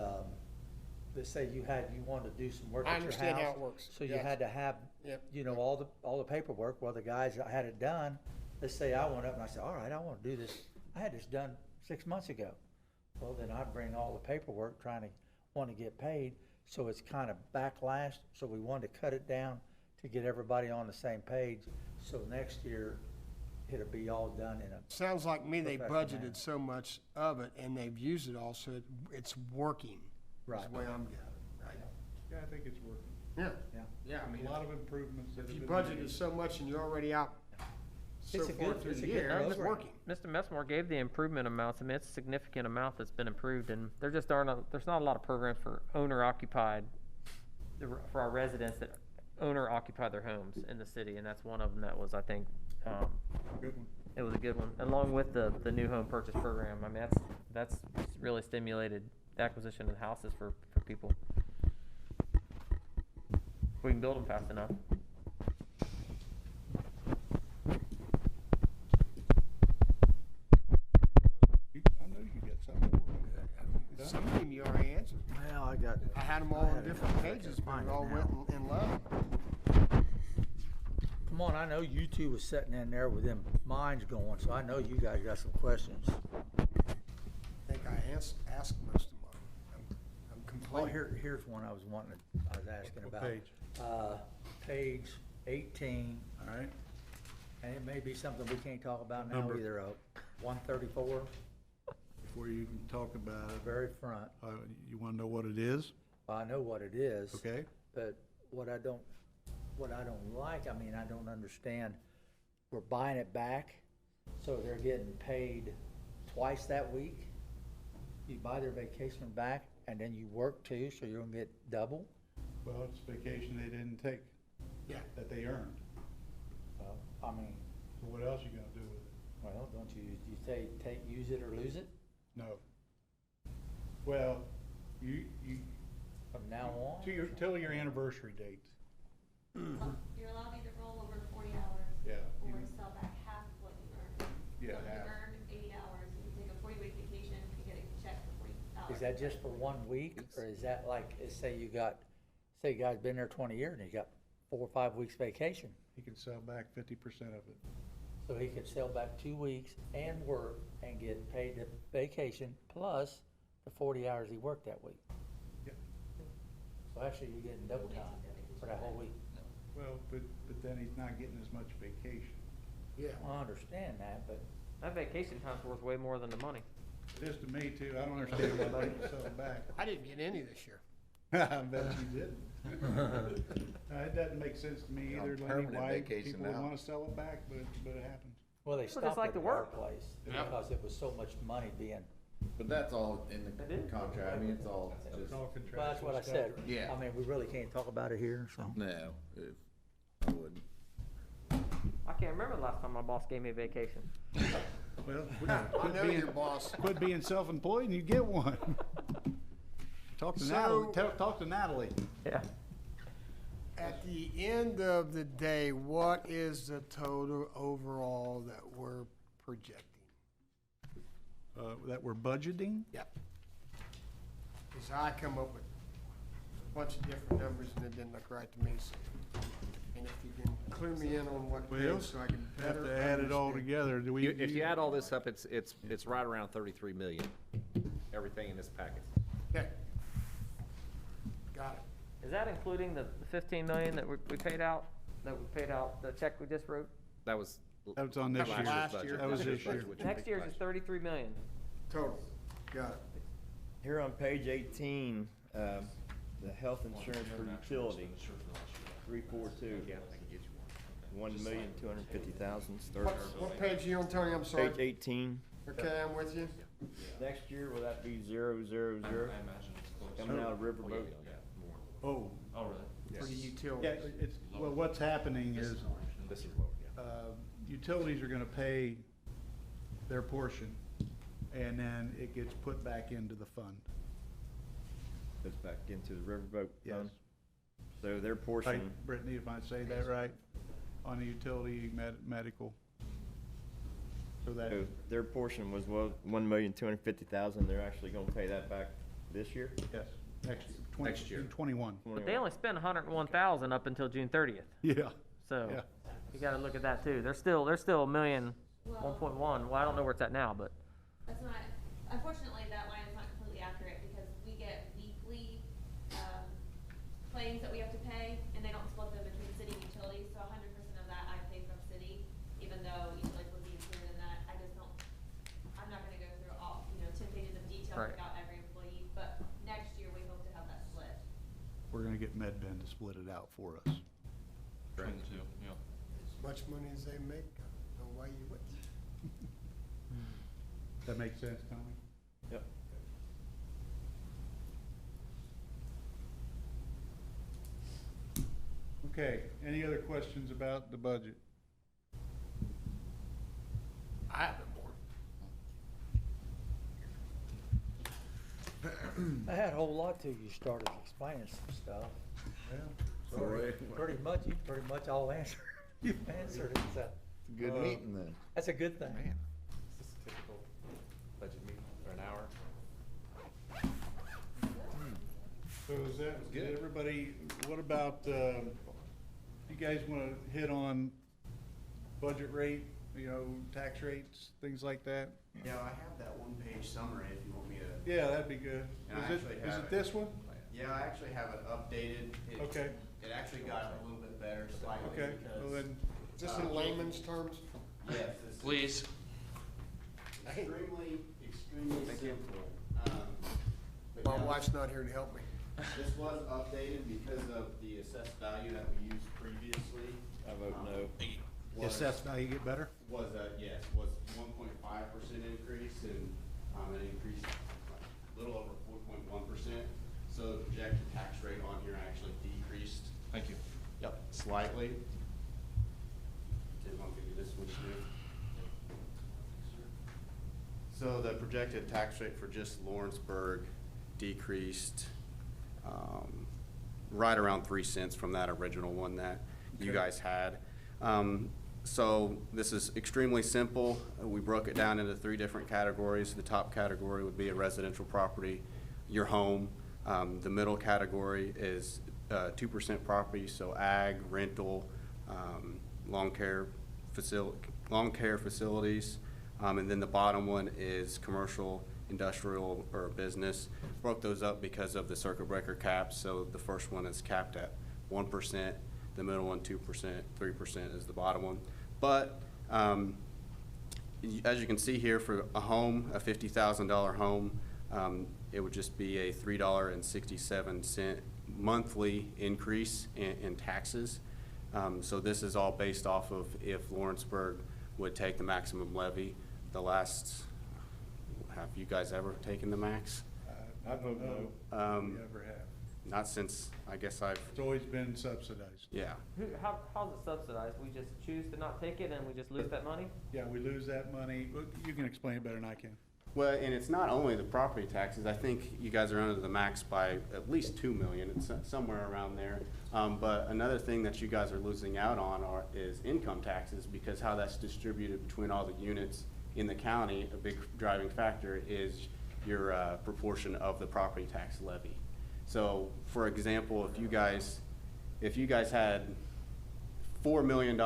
Speaker 6: that say you wanted to do some work
Speaker 3: I
Speaker 6: at your house.
Speaker 3: understand how it works.
Speaker 6: So you
Speaker 3: Yes.
Speaker 6: had to have,
Speaker 3: Yep.
Speaker 6: you know, all the paperwork. Well, the guys that had it done, let's say I went up and I said, all right, I want to do this. I had this done 6 months ago. Well, then I'd bring all the paperwork want to get paid. So it's kind of backlash. So we wanted to cut it down to get everybody on the same page. So next year, it'll be all done in a,
Speaker 3: Sounds like me, they
Speaker 6: Professional manner.
Speaker 3: budgeted so much of it and they've used it all, so it's working.
Speaker 6: right.
Speaker 3: Is the way I'm getting it, right?
Speaker 1: Yeah, I think it's working.
Speaker 3: Yeah,
Speaker 6: Yeah.
Speaker 3: yeah, I mean,
Speaker 1: A lot of improvements. that
Speaker 3: if
Speaker 1: have
Speaker 3: you
Speaker 1: been
Speaker 3: budgeted
Speaker 1: made.
Speaker 3: so much and you're already out so
Speaker 6: It's a
Speaker 3: far
Speaker 6: good-
Speaker 3: through
Speaker 6: it's
Speaker 3: the
Speaker 6: a good
Speaker 3: year, it's
Speaker 6: program.
Speaker 3: working.
Speaker 4: Mr. Messmore gave the improvement amounts. I mean, it's a significant amount that's been improved, and there's not a lot of programs for owner-occupied, for our residents that owner-occupy their homes in the city, and that's one of them that was, I think,
Speaker 1: Good one.
Speaker 4: it was a good one, along with the new home purchase program. I mean, that's really stimulated the acquisition of houses for people. We can build them fast enough.
Speaker 1: I know you got something more.
Speaker 3: Some of them you already answered.
Speaker 6: Well,
Speaker 3: I had them all on different pages, but it all went in line.
Speaker 6: Come on, I know you two was sitting in there with them minds going, so I know you guys got some questions.
Speaker 3: I think I asked most of them. I'm
Speaker 6: Well,
Speaker 3: complete.
Speaker 6: here's one I was asking
Speaker 1: What
Speaker 6: about.
Speaker 1: page?
Speaker 6: Page 18,
Speaker 1: All right,
Speaker 6: and it may be something we can't talk about now
Speaker 1: Number.
Speaker 6: either. 134,
Speaker 1: before you can talk about it,
Speaker 6: very front.
Speaker 1: you want to know what it is?
Speaker 6: I know what it is.
Speaker 1: Okay?
Speaker 6: But what I don't like, I mean, I don't understand, we're buying it back, so they're getting paid twice that week. You buy their vacation back, and then you work too, so you're gonna get double.
Speaker 1: Well, it's vacation they didn't take,
Speaker 3: Yeah.
Speaker 1: that they earned.
Speaker 6: Well, I mean,
Speaker 1: So what else you gonna do with it?
Speaker 6: well, don't you say, use it or lose it
Speaker 1: No. Well, you,
Speaker 6: from now on?
Speaker 1: till your anniversary date.
Speaker 5: You're allowed to either roll over 40 hours.
Speaker 1: Yeah.
Speaker 5: Or sell back half what you earned.
Speaker 1: Yeah,
Speaker 5: So if
Speaker 1: half.
Speaker 5: you earned 80 hours, you can take a 40-week vacation, you get a check for 40 hours.
Speaker 6: Is that just for 1 week, or is that like, say you guys been there 20 years and you got 4 or 5 weeks vacation?
Speaker 1: He can sell back 50% of it.
Speaker 6: So he could sell back 2 weeks and work and get paid the vacation plus the 40 hours he worked that week.
Speaker 1: Yep.
Speaker 6: So actually, you're getting double time for that whole week.
Speaker 1: Well, but then he's not getting as much vacation.
Speaker 3: Yeah.
Speaker 6: I understand that, but
Speaker 4: That vacation time's worth way more than the money.
Speaker 1: It is to me too. I don't understand why people sell it back.
Speaker 3: I didn't get any this year.
Speaker 1: I bet you didn't. It doesn't make sense to me
Speaker 7: You're on
Speaker 1: either, Lenny,
Speaker 7: permanent
Speaker 1: why
Speaker 7: vacation
Speaker 1: people would
Speaker 7: now.
Speaker 1: wanna sell it back, but it happens.
Speaker 6: well, they
Speaker 4: People
Speaker 6: stopped
Speaker 4: just like
Speaker 6: it
Speaker 4: to
Speaker 6: at our
Speaker 4: work.
Speaker 6: place
Speaker 8: Yep.
Speaker 6: because it was so much money being.
Speaker 7: But that's all in the
Speaker 4: It is.
Speaker 7: contract, I mean, it's all
Speaker 1: It's
Speaker 7: just,
Speaker 1: all
Speaker 6: Well, that's
Speaker 1: contractual
Speaker 6: what I
Speaker 1: stuff.
Speaker 6: said.
Speaker 7: Yeah.
Speaker 6: I mean, we really can't talk about it here, so.
Speaker 7: no, I wouldn't.
Speaker 4: I can't remember the last time my boss gave me a vacation.
Speaker 1: Well,
Speaker 3: I know your boss.
Speaker 1: quit being self-employed and you get one. Talk to Natalie, talk to Natalie.
Speaker 4: Yeah.
Speaker 3: At the end of the day, what is the total overall that we're projecting?
Speaker 1: that we're budgeting?
Speaker 3: Yep. Because I come up with a bunch of different numbers and it didn't look right to me, so. And if you can clue me in on what it
Speaker 1: Well,
Speaker 3: is, so I can
Speaker 1: have
Speaker 3: better
Speaker 1: to add it all
Speaker 3: understand.
Speaker 1: together. Do we?
Speaker 2: If you add all this up, it's right around 33 million, everything in this package.
Speaker 3: Okay. Got it.
Speaker 4: Is that including the 15 million that we paid out, the check we just wrote?
Speaker 2: That was
Speaker 1: That was on this year.
Speaker 3: Last year.
Speaker 1: That was
Speaker 2: Last
Speaker 1: this
Speaker 2: year's
Speaker 1: year.
Speaker 2: budget, which we
Speaker 4: Next
Speaker 2: paid
Speaker 4: year's
Speaker 2: last
Speaker 4: is
Speaker 2: year.
Speaker 4: 33 million.
Speaker 3: Total. Got it.
Speaker 9: Here on page 18, the health insurance for utility, 342.
Speaker 2: Yeah, I can get you one.
Speaker 9: 1,250,000.
Speaker 3: What page are you on, Tony? I'm sorry.
Speaker 9: Page 18.
Speaker 3: Okay, I'm with you.
Speaker 9: Next year, will that be 000?
Speaker 8: I imagine it's close.
Speaker 9: Coming out of
Speaker 2: Oh, yeah,
Speaker 9: Riverboat?
Speaker 2: yeah, more.
Speaker 1: Oh,
Speaker 8: Oh, really?
Speaker 3: For the
Speaker 1: yeah,
Speaker 3: utilities.
Speaker 1: it's, well, what's happening is,
Speaker 2: This is lower, yeah.
Speaker 1: utilities are gonna pay their portion, and then it gets put back into the fund.
Speaker 9: Goes back into the Riverboat
Speaker 1: Yes.
Speaker 9: fund? So their portion,
Speaker 1: Right, Brittany, if I say that right, on the utility medical. So that,
Speaker 9: so their portion was 1,250,000. They're actually gonna pay that back this year?
Speaker 1: yes, next year,
Speaker 2: Next year.
Speaker 1: 21.
Speaker 4: But they only spent 101,000 up until June 30th.
Speaker 1: Yeah,
Speaker 4: So
Speaker 1: yeah.
Speaker 4: you got to look at that too. They're still a million, 1.1. Well, I don't know where it's at now, but
Speaker 5: That's not, unfortunately, that line is not completely accurate because we get weekly, claims that we have to pay, and they don't split them between city and utilities, so 100% of that I pay from city, even though utilities would be included in that. I just don't, I'm not gonna go through all, 10 pages of detail
Speaker 4: Right.
Speaker 5: about every employee, but next year we hope to have that split.
Speaker 1: We're gonna get MedBen to split it out for us.
Speaker 8: Between the two, yeah.
Speaker 3: As much money as they make, I don't know why you wouldn't.
Speaker 1: That makes sense, Tommy?
Speaker 9: Yep.
Speaker 1: Okay, any other questions about the budget?
Speaker 3: I have no more.
Speaker 6: I had a whole lot till you started explaining some stuff. Pretty much, you pretty much all answered, you've answered it, so.
Speaker 7: Good meeting then.
Speaker 6: That's a good thing.
Speaker 2: Is this a typical budget meeting for an hour?
Speaker 1: So is that, is everybody, what about, you guys wanna hit on budget rate, tax rates, things like that?
Speaker 10: Yeah, I have that one-page summary if you want me to.
Speaker 1: Yeah, that'd be good.
Speaker 10: And I
Speaker 1: Is it,
Speaker 10: actually
Speaker 1: is
Speaker 10: have
Speaker 1: it
Speaker 10: it.
Speaker 1: this one?
Speaker 10: Yeah, I actually have it updated.
Speaker 1: Okay.
Speaker 10: It actually got a little bit better slightly
Speaker 1: Okay, well
Speaker 10: because,
Speaker 1: then,
Speaker 3: Is this in layman's terms?
Speaker 10: yes, this is
Speaker 8: Please.
Speaker 10: extremely simple. But
Speaker 3: My
Speaker 10: yeah,
Speaker 3: wife's not here to help me.
Speaker 10: This was updated because of the assessed value that we used previously.
Speaker 9: I vote no.
Speaker 1: the assessed value get better?
Speaker 10: Was, yes, was 1.5% increase and, it increased a little over 4.1%. So the projected tax rate on here actually decreased.
Speaker 8: Thank you.
Speaker 10: Yep. Slightly. Did want to give you this one too. So the projected tax rate for just Lawrenceburg decreased, right around 3 cents from that original one that you guys had. So this is extremely simple. We broke it down into 3 different categories. The top category would be a residential property, your home. The middle category is 2% property, so ag, rental, lawn care facilities. And then the bottom one is commercial, industrial, or business. Broke those up because of the circuit breaker caps. So the first one is capped at 1%, the middle one 2%, 3% is the bottom one. But as you can see here, for a home, a $50,000 home, it would just be a $3.67 monthly increase in taxes. So this is all based off of if Lawrenceburg would take the maximum levy. Have you guys ever taken the max?
Speaker 1: I vote no. We ever have.
Speaker 10: Not since, I guess
Speaker 1: It's always been subsidized.
Speaker 10: yeah.
Speaker 4: how's it subsidized? We just choose to not take it and we just lose that money?
Speaker 1: Yeah, we lose that money. Well, you can explain it better than I can.
Speaker 10: Well, and it's not only the property taxes. I think you guys are under the max by at least 2 million. It's somewhere around there. But another thing that you guys are losing out on is income taxes, because how that's distributed between all the units in the county, a big driving factor is your proportion of the property tax levy. So, for example, if you guys had $4 million,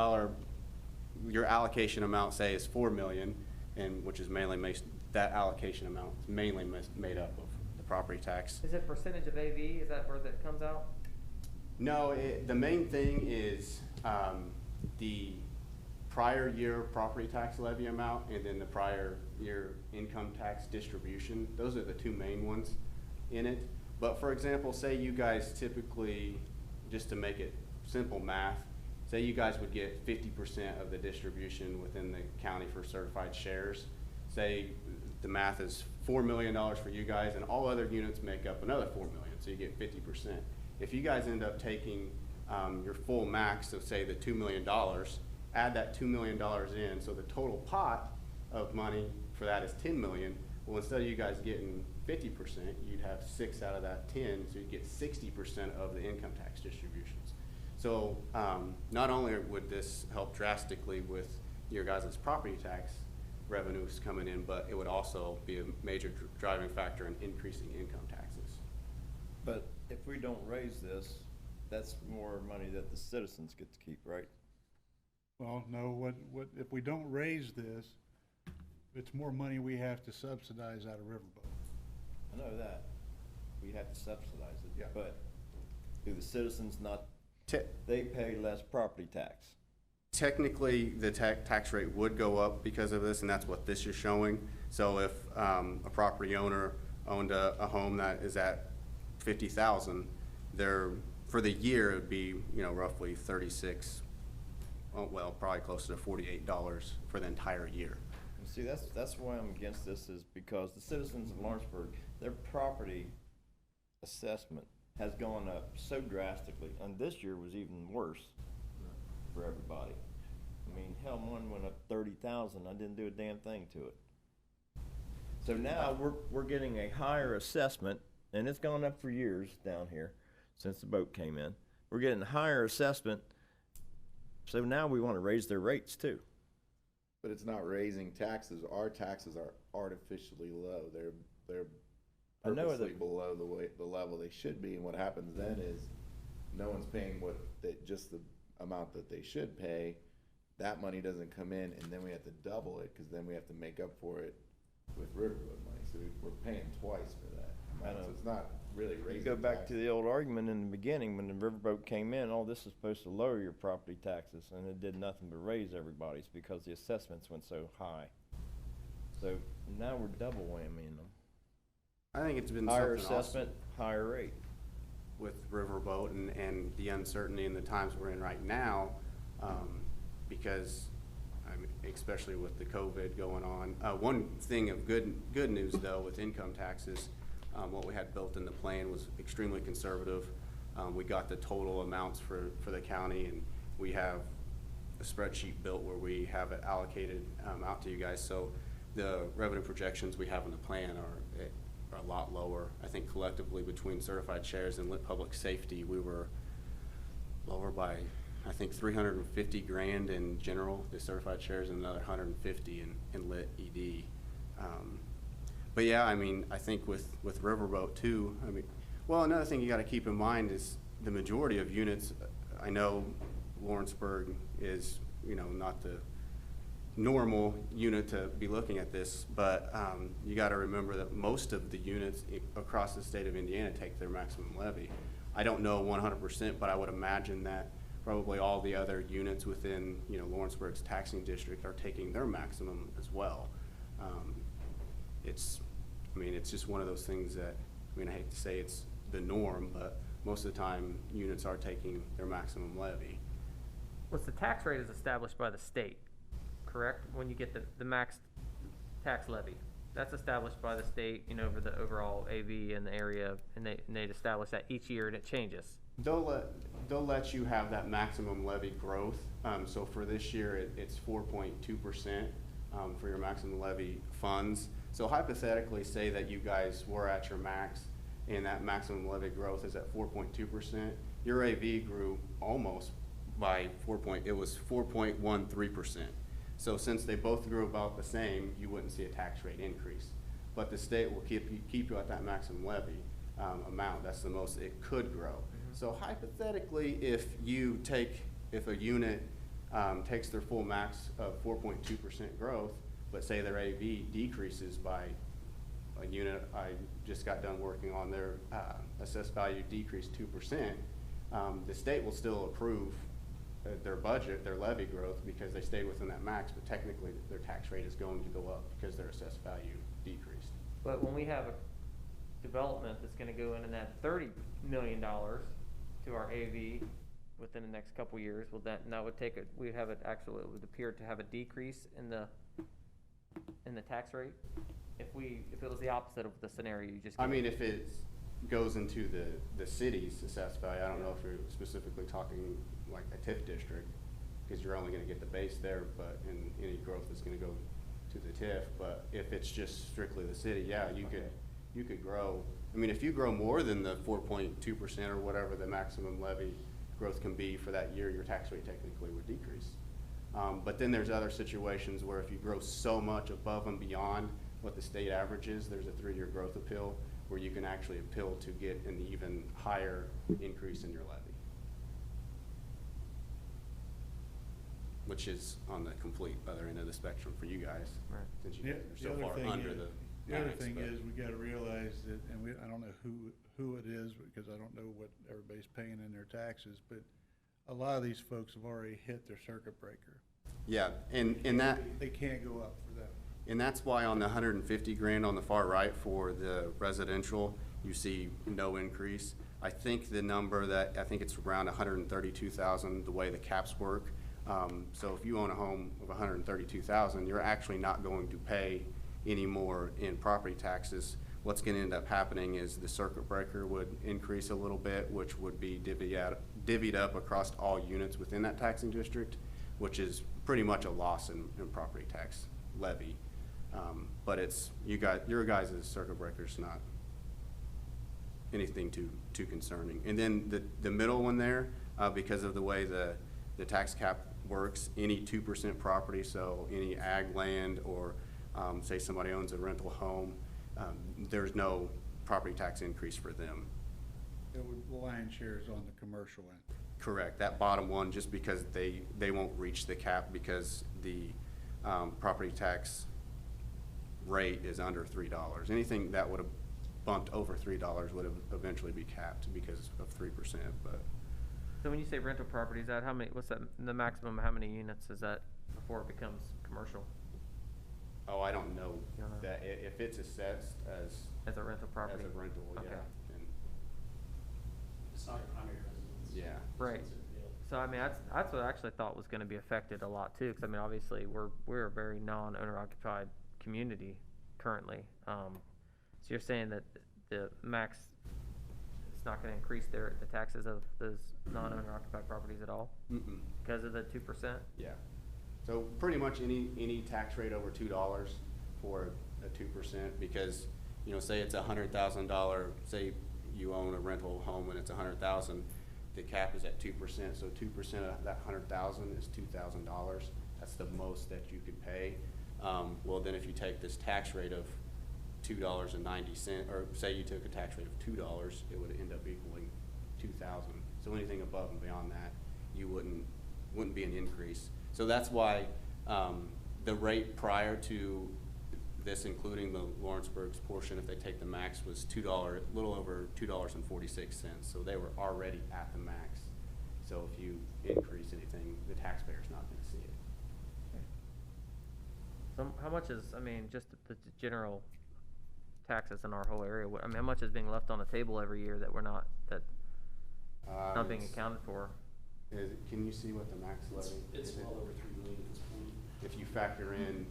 Speaker 10: your allocation amount, say, is $4 million, and which is mainly that allocation amount is mainly made up of the property tax.
Speaker 4: Is it percentage of AV? Is that where that comes out?
Speaker 10: No, the main thing is the prior year property tax levy amount and then the prior year income tax distribution. Those are the two main ones in it. But for example, say you guys typically, just to make it simple math, say you guys would get 50% of the distribution within the county for certified shares. Say the math is $4 million for you guys and all other units make up another $4 million, so you get 50%. If you guys end up taking your full max, so say the $2 million, add that $2 million in, so the total pot of money for that is $10 million. Well, instead of you guys getting 50%, you'd have 6 out of that 10, so you'd get 60% of the income tax distributions. So not only would this help drastically with your guys' property tax revenues coming in, but it would also be a major driving factor in increasing income taxes.
Speaker 9: But if we don't raise this, that's more money that the citizens get to keep, right?
Speaker 1: Well, no, what, if we don't raise this, it's more money we have to subsidize out of Riverboat.
Speaker 9: I know that. We have to subsidize it.
Speaker 1: Yeah.
Speaker 9: But do the citizens not, they pay less property tax?
Speaker 10: Technically, the tax rate would go up because of this, and that's what this is showing. So if a property owner owned a home that is at $50,000, for the year it would be, you know, roughly 36, well, probably closer to $48 for the entire year.
Speaker 9: See, that's why I'm against this, is because the citizens of Lawrenceburg, their property assessment has gone up so drastically, and this year was even worse for everybody. I mean, hell, one went up 30,000. I didn't do a damn thing to it. So now we're getting a higher assessment, and it's gone up for years down here since the boat came in. We're getting a higher assessment, so now we want to raise their rates too.
Speaker 7: But it's not raising taxes. Our taxes are artificially low. They're
Speaker 9: I know
Speaker 7: purposely below the level they should be. And what happens then is no one's paying just the amount that they should pay. That money doesn't come in, and then we have to double it because then we have to make up for it with Riverboat money. So we're paying twice for that.
Speaker 9: I know.
Speaker 7: So it's not really raising.
Speaker 9: You go back
Speaker 7: taxes.
Speaker 9: to the old argument in the beginning when the riverboat came in, all this is supposed to lower your property taxes, and it did nothing but raise everybody's because the assessments went so high. So now we're double whammying them.
Speaker 10: I think it's been
Speaker 9: Higher
Speaker 10: something
Speaker 9: assessment, higher rate.
Speaker 10: with Riverboat and the uncertainty in the times we're in right now, because I mean, especially with the COVID going on. One thing of good news though with income taxes, what we had built in the plan was extremely conservative. We got the total amounts for the county, and we have a spreadsheet built where we have it allocated out to you guys. So the revenue projections we have in the plan are a lot lower. I think collectively between certified shares and lit public safety, we were lower by, I think, 350 grand in general, the certified shares, and another 150 in lit ED. But yeah, I mean, I think with Riverboat too, I mean, well, another thing you got to keep in mind is the majority of units, I know Lawrenceburg is, you know, not the normal unit to be looking at this, but you got to remember that most of the units across the state of Indiana take their maximum levy. I don't know 100%, but I would imagine that probably all the other units within, you know, Lawrenceburg's taxing district are taking their maximum as well. I mean, it's just one of those things that, I mean, I hate to say it's the norm, but most of the time units are taking their maximum levy.
Speaker 4: What's the tax rate is established by the state, correct? When you get the max tax levy, that's established by the state, you know, over the overall AV in the area, and they'd establish that each year, and it changes.
Speaker 10: They'll let you have that maximum levy growth. So for this year, it's 4.2% for your maximum levy funds. So hypothetically, say that you guys were at your max and that maximum levy growth is at 4.2%. Your AV grew almost by it was 4.13%. So since they both grew about the same, you wouldn't see a tax rate increase. But the state will keep you at that maximum levy amount. That's the most it could grow. So hypothetically, if a unit takes their full max of 4.2% growth, but say their AV decreases by a unit, I just got done working on their assessed value decreased 2%, the state will still approve their budget, their levy growth, because they stayed within that max, but technically their tax rate is going to go up because their assessed value decreased.
Speaker 4: But when we have a development that's gonna go in and add $30 million to our AV within the next couple years, well, that would take it, we'd have it actually, it would appear to have a decrease in the tax rate? If it was the opposite of the scenario you just gave.
Speaker 10: I mean, if it goes into the city's assessed value, I don't know if you're specifically talking like a TIF district, because you're only gonna get the base there, but in any growth is gonna go to the TIF. But if it's just strictly the city, yeah, you could grow. I mean, if you grow more than the 4.2% or whatever the maximum levy growth can be for that year, your tax rate technically would decrease. But then there's other situations where if you grow so much above and beyond what the state average is, there's a 3-year growth appeal where you can actually appeal to get an even higher increase in your levy, which is on the complete other end of the spectrum for you guys,
Speaker 4: Right.
Speaker 10: since you guys are so far under the
Speaker 1: The other
Speaker 10: max,
Speaker 1: thing
Speaker 10: but-
Speaker 1: is, we gotta realize that, and I don't know who it is, because I don't know what everybody's paying in their taxes, but a lot of these folks have already hit their circuit breaker.
Speaker 10: Yeah, and that.
Speaker 1: They can't go up for that.
Speaker 10: And that's why on the 150 grand on the far right for the residential, you see no increase. I think the number I think it's around 132,000, the way the caps work. So if you own a home of 132,000, you're actually not going to pay any more in property taxes. What's gonna end up happening is the circuit breaker would increase a little bit, which would be divvied up across all units within that taxing district, which is pretty much a loss in property tax levy. But it's, your guys' circuit breaker's not anything too concerning. And then the middle one there, because of the way the tax cap works, any 2% property, so any ag land or say somebody owns a rental home, there's no property tax increase for them.
Speaker 1: The lion's share is on the commercial end.
Speaker 10: Correct, that bottom one, just because they won't reach the cap because the property tax rate is under $3. Anything that would have bumped over $3 would have eventually be capped because of 3%, but.
Speaker 4: So when you say rental property, is that how many, what's that, the maximum, how many units is that before it becomes commercial?
Speaker 10: Oh, I don't know
Speaker 4: You don't know?
Speaker 10: that, if it's assessed
Speaker 4: As a rental property?
Speaker 10: as a rental, yeah.
Speaker 4: Okay.
Speaker 10: And-
Speaker 11: It's not your primary residence.
Speaker 10: Yeah.
Speaker 4: Right. So I mean, that's what I actually thought was gonna be affected a lot too, because I mean, obviously, we're a very non-owner occupied community currently. So you're saying that the max, it's not gonna increase the taxes of those non-owner occupied properties at all?
Speaker 10: Mm-mm.
Speaker 4: Because of the 2%?
Speaker 10: Yeah. So pretty much any tax rate over $2 for a 2%, because, say it's $100,000, say you own a rental home and it's $100,000, the cap is at 2%, so 2% of that $100,000 is $2,000. That's the most that you could pay. Well, then if you take this tax rate of $2.90, or say you took a tax rate of $2, it would end up equaling $2,000. So anything above and beyond that, you wouldn't be an increase. So that's why the rate prior to this, including the Lawrenceburg's portion, if they take the max, was $2, a little over $2.46. So they were already at the max. So if you increase anything, the taxpayer's not going to see it.
Speaker 4: So how much is, I mean, just the general taxes in our whole area, I mean, how much is being left on the table every year that not being
Speaker 10: It's-
Speaker 4: accounted for?
Speaker 10: Can you see what the max levy
Speaker 11: It's
Speaker 10: is?
Speaker 11: well over 3 million at this point.
Speaker 10: If you factor in,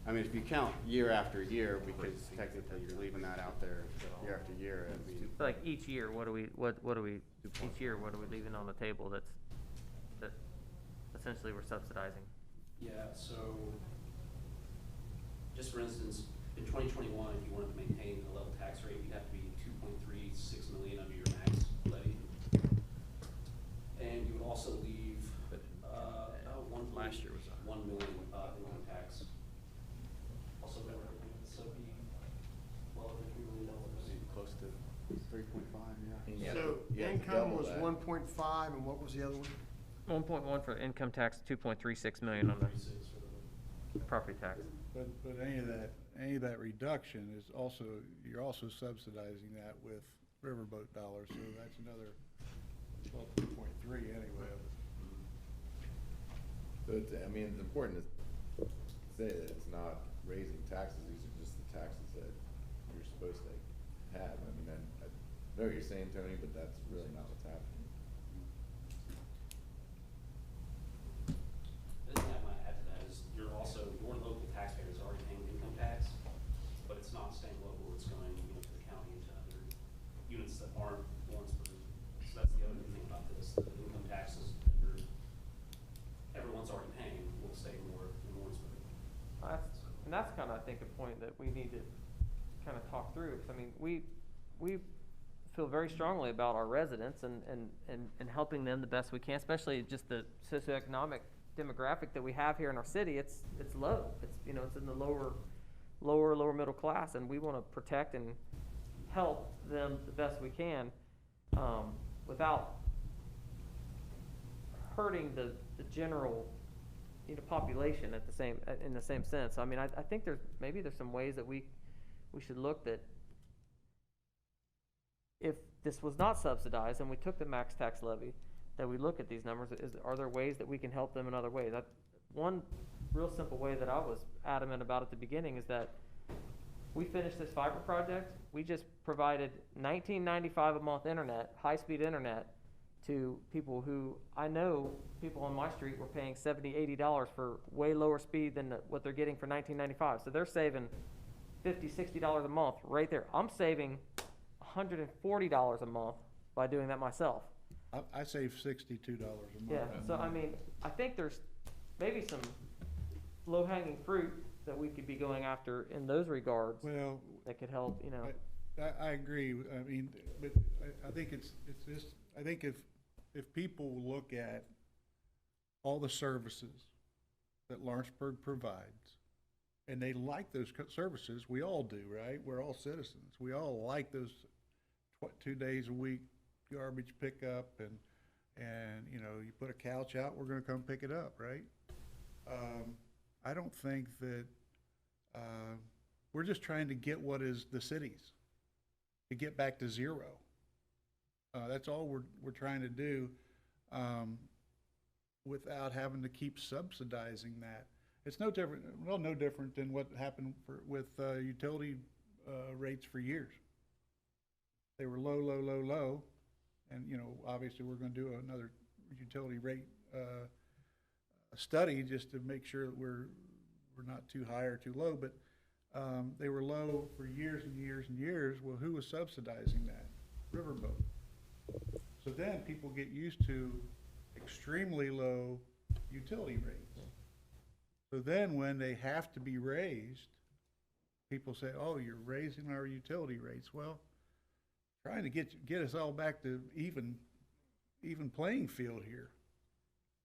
Speaker 10: I mean, if you count year after year, because technically you're leaving that out there year after year, I mean.
Speaker 4: Like each year, what do we leaving on the table that essentially we're subsidizing?
Speaker 11: Yeah, so, just for instance, in 2021, if you wanted to maintain a level tax rate, you'd have to be 2.36 million under your max levy. And you would also leave 1 million, income tax. Also, that would be well over $3 million.
Speaker 7: Close to 3.5, yeah.
Speaker 3: So
Speaker 7: You have to
Speaker 3: income
Speaker 7: double
Speaker 3: was
Speaker 7: that.
Speaker 3: 1.5, and what was the other one?
Speaker 4: 1.1 for income tax, 2.36 million on the
Speaker 11: 36 for the
Speaker 4: property tax.
Speaker 1: But any of that reduction is also, you're also subsidizing that with riverboat dollars, so that's another, well, 2.3 anyway.
Speaker 7: So it's, I mean, it's important to say that it's not raising taxes, these are just the taxes that you're supposed to have. I mean, I know what you're saying, Tony, but that's really not what's happening.
Speaker 11: The thing I might add to that is your local taxpayers are already paying income tax, but it's not staying local, it's going, to the county and to other units that aren't Lawrenceburg. So that's the other thing about this, the income taxes that everyone's already paying will stay more in Lawrenceburg.
Speaker 4: And that's kind of, I think, a point that we need to kind of talk through. 'Cause, I mean, we feel very strongly about our residents and helping them the best we can, especially just the socioeconomic demographic that we have here in our city. It's low. It's it's in the lower middle class, and we want to protect and help them the best we can, without hurting the general population in the same sense. I mean, I think there's some ways that we should look that if this was not subsidized and we took the max tax levy, that we look at these numbers. Are there ways that we can help them in other ways? One real simple way that I was adamant about at the beginning is that we finished this fiber project. We just provided $19.95 a month internet, high-speed internet, to people who, I know people on my street were paying $70, $80 for way lower speed than what they're getting for $19.95. So they're saving $50, $60 a month right there. I'm saving $140 a month by doing that myself.
Speaker 1: I save $62 a month.
Speaker 4: Yeah, so I mean, I think there's maybe some low-hanging fruit that we could be going after in those regards.
Speaker 1: Well,
Speaker 4: that could help,
Speaker 1: I agree. I mean, but I think it's just, I think if people look at all the services that Lawrenceburg provides, and they like those services, we all do, right? We're all citizens. We all like those 2 days a week garbage pickup, and you put a couch out, we're going to come pick it up, right? I don't think that we're just trying to get what is the city's, to get back to zero. That's all we're trying to do, without having to keep subsidizing that. It's no different than what happened with utility rates for years. They were low, and obviously we're going to do another utility rate study just to make sure that we're not too high or too low. But they were low for years and years and years. Well, who was subsidizing that? Riverboat. So then people get used to extremely low utility rates. So then when they have to be raised, people say, oh, you're raising our utility rates. Well, trying to get us all back to even playing field here.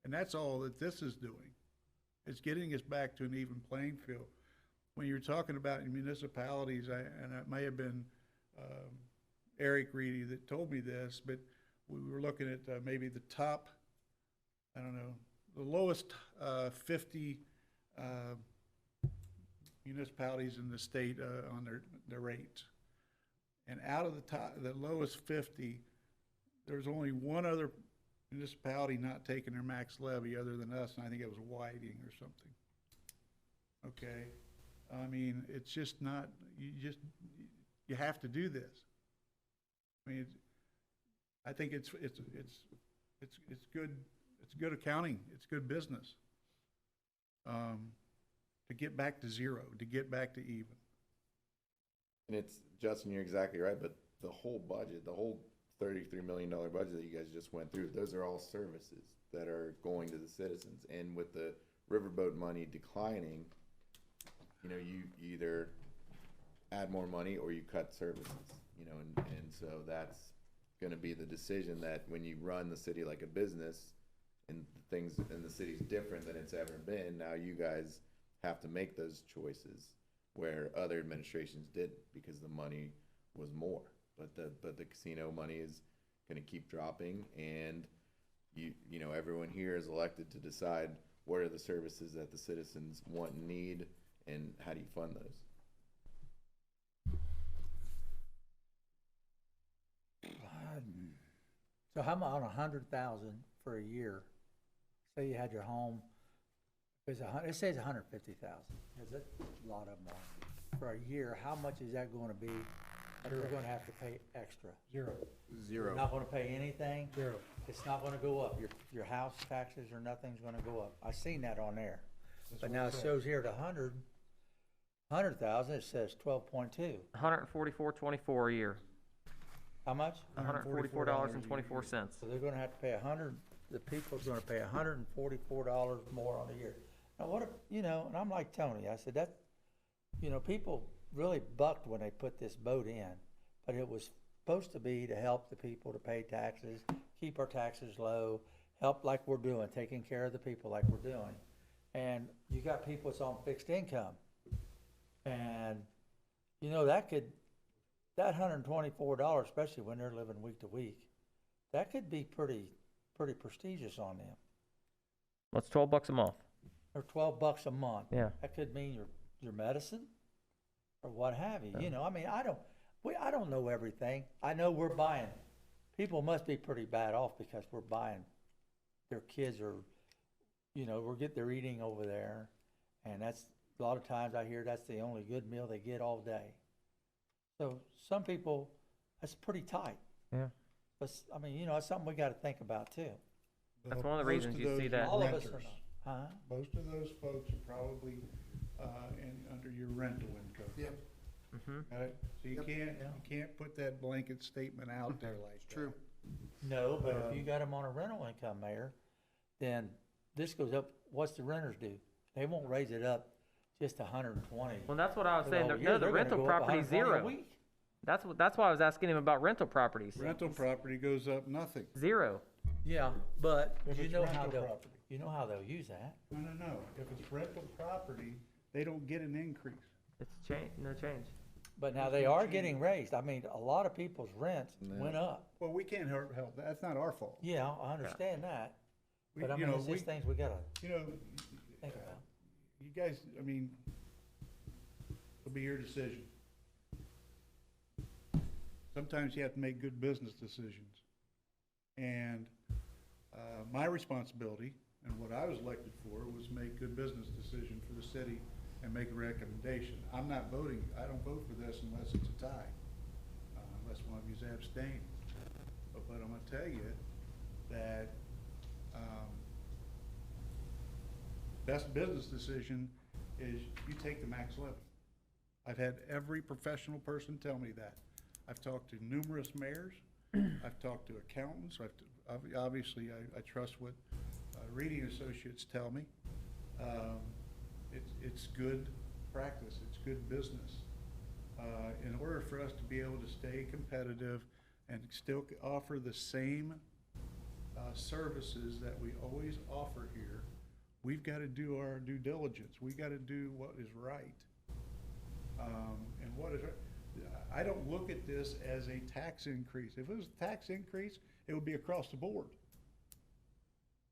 Speaker 1: And that's all that this is doing. It's getting us back to an even playing field. When you're talking about municipalities, and it may have been Eric Reedy that told me this, but we were looking at maybe the top, I don't know, the lowest 50 municipalities in the state on their rates. And out of the lowest 50, there's only one other municipality not taking their max levy other than us, and I think it was Whiting or something. Okay, I mean, it's just not, you have to do this. I mean, I think it's good accounting, it's good business, to get back to zero, to get back to even.
Speaker 7: And it's, Justin, you're exactly right, but the whole budget, the whole $33 million budget that you guys just went through, those are all services that are going to the citizens. And with the riverboat money declining, you either add more money or you cut services, and so that's going to be the decision that when you run the city like a business, and things in the city's different than it's ever been. Now you guys have to make those choices where other administrations didn't because the money was more. But the casino money is going to keep dropping, and you know, everyone here is elected to decide what are the services that the citizens want and need, and how do you fund those?
Speaker 6: So how about 100,000 for a year? Say you had your home, it says 150,000. Is it? A lot of them are. For a year, how much is that going to be? That you're going to have to pay extra?
Speaker 1: Zero.
Speaker 6: You're not going to pay anything?
Speaker 1: Zero.
Speaker 6: It's not going to go up. Your house taxes or nothing's going to go up. I seen that on there. But now it shows here at 100,000, it says 12.2.
Speaker 4: 144.24 a year.
Speaker 6: How much?
Speaker 4: $144.24.
Speaker 6: So they're gonna have to pay the people's gonna pay $144 more on a year. Now what if, you know, and I'm like Tony, I said that, you know, people really bucked when they put this boat in, but it was supposed to be to help the people to pay taxes, keep our taxes low, help like we're doing, taking care of the people like we're doing. And you got people that's on fixed income. And, you know, that $124, especially when they're living week to week, that could be pretty prestigious on them.
Speaker 4: Well, it's $12 a month.
Speaker 6: Or $12 a month.
Speaker 4: Yeah.
Speaker 6: That could mean your medicine or what have you. You know, I mean, I don't know everything. I know we're buying. People must be pretty bad off because we're buying. Their kids are, you know, they're eating over there, and that's a lot of times I hear that's the only good meal they get all day. So some people, that's pretty tight.
Speaker 4: Yeah.
Speaker 6: But, I mean, you know, it's something we got to think about too.
Speaker 4: That's one of the reasons you see that.
Speaker 6: All of us are not. Huh?
Speaker 1: Most of those folks are probably under your rental income.
Speaker 3: Yep.
Speaker 1: Right? So you can't put that blanket statement out there like that.
Speaker 3: True.
Speaker 6: No, but if you got them on a rental income, Mayor, then this goes up. What's the renters do? They won't raise it up just 120.
Speaker 4: Well, that's what I was saying.
Speaker 6: Well,
Speaker 4: No, the
Speaker 6: they're gonna
Speaker 4: rental
Speaker 6: go up
Speaker 4: property's
Speaker 6: 120 a
Speaker 4: zero.
Speaker 6: week.
Speaker 4: That's why I was asking him about rental properties.
Speaker 1: Rental property goes up nothing.
Speaker 4: Zero.
Speaker 6: Yeah, but
Speaker 1: If
Speaker 6: you
Speaker 1: it's
Speaker 6: know how
Speaker 1: rental
Speaker 6: they'll,
Speaker 1: property.
Speaker 6: you know how they'll use that.
Speaker 1: No. If it's rental property, they don't get an increase.
Speaker 4: It's no change.
Speaker 6: But now they are getting raised. I mean, a lot of people's rents went up.
Speaker 1: Well, we can't help that. That's not our fault.
Speaker 6: Yeah, I understand that.
Speaker 1: We-
Speaker 6: But I
Speaker 1: you
Speaker 6: mean,
Speaker 1: know,
Speaker 6: it's just things we gotta
Speaker 1: You know,
Speaker 6: think about.
Speaker 1: you guys, I mean, it'll be your decision. Sometimes you have to make good business decisions. And my responsibility, and what I was elected for, was make good business decision for the city and make a recommendation. I'm not voting, I don't vote for this unless it's a tie, unless one of you's abstained. But I'm gonna tell you that best business decision is you take the max levy. I've had every professional person tell me that. I've talked to numerous mayors. I've talked to accountants. Obviously, I trust what Reading Associates tell me. It's good practice. It's good business. In order for us to be able to stay competitive and still offer the same services that we always offer here, we've got to do our due diligence. We've got to do what is right. And what is right? I don't look at this as a tax increase. If it was a tax increase, it would be across the board.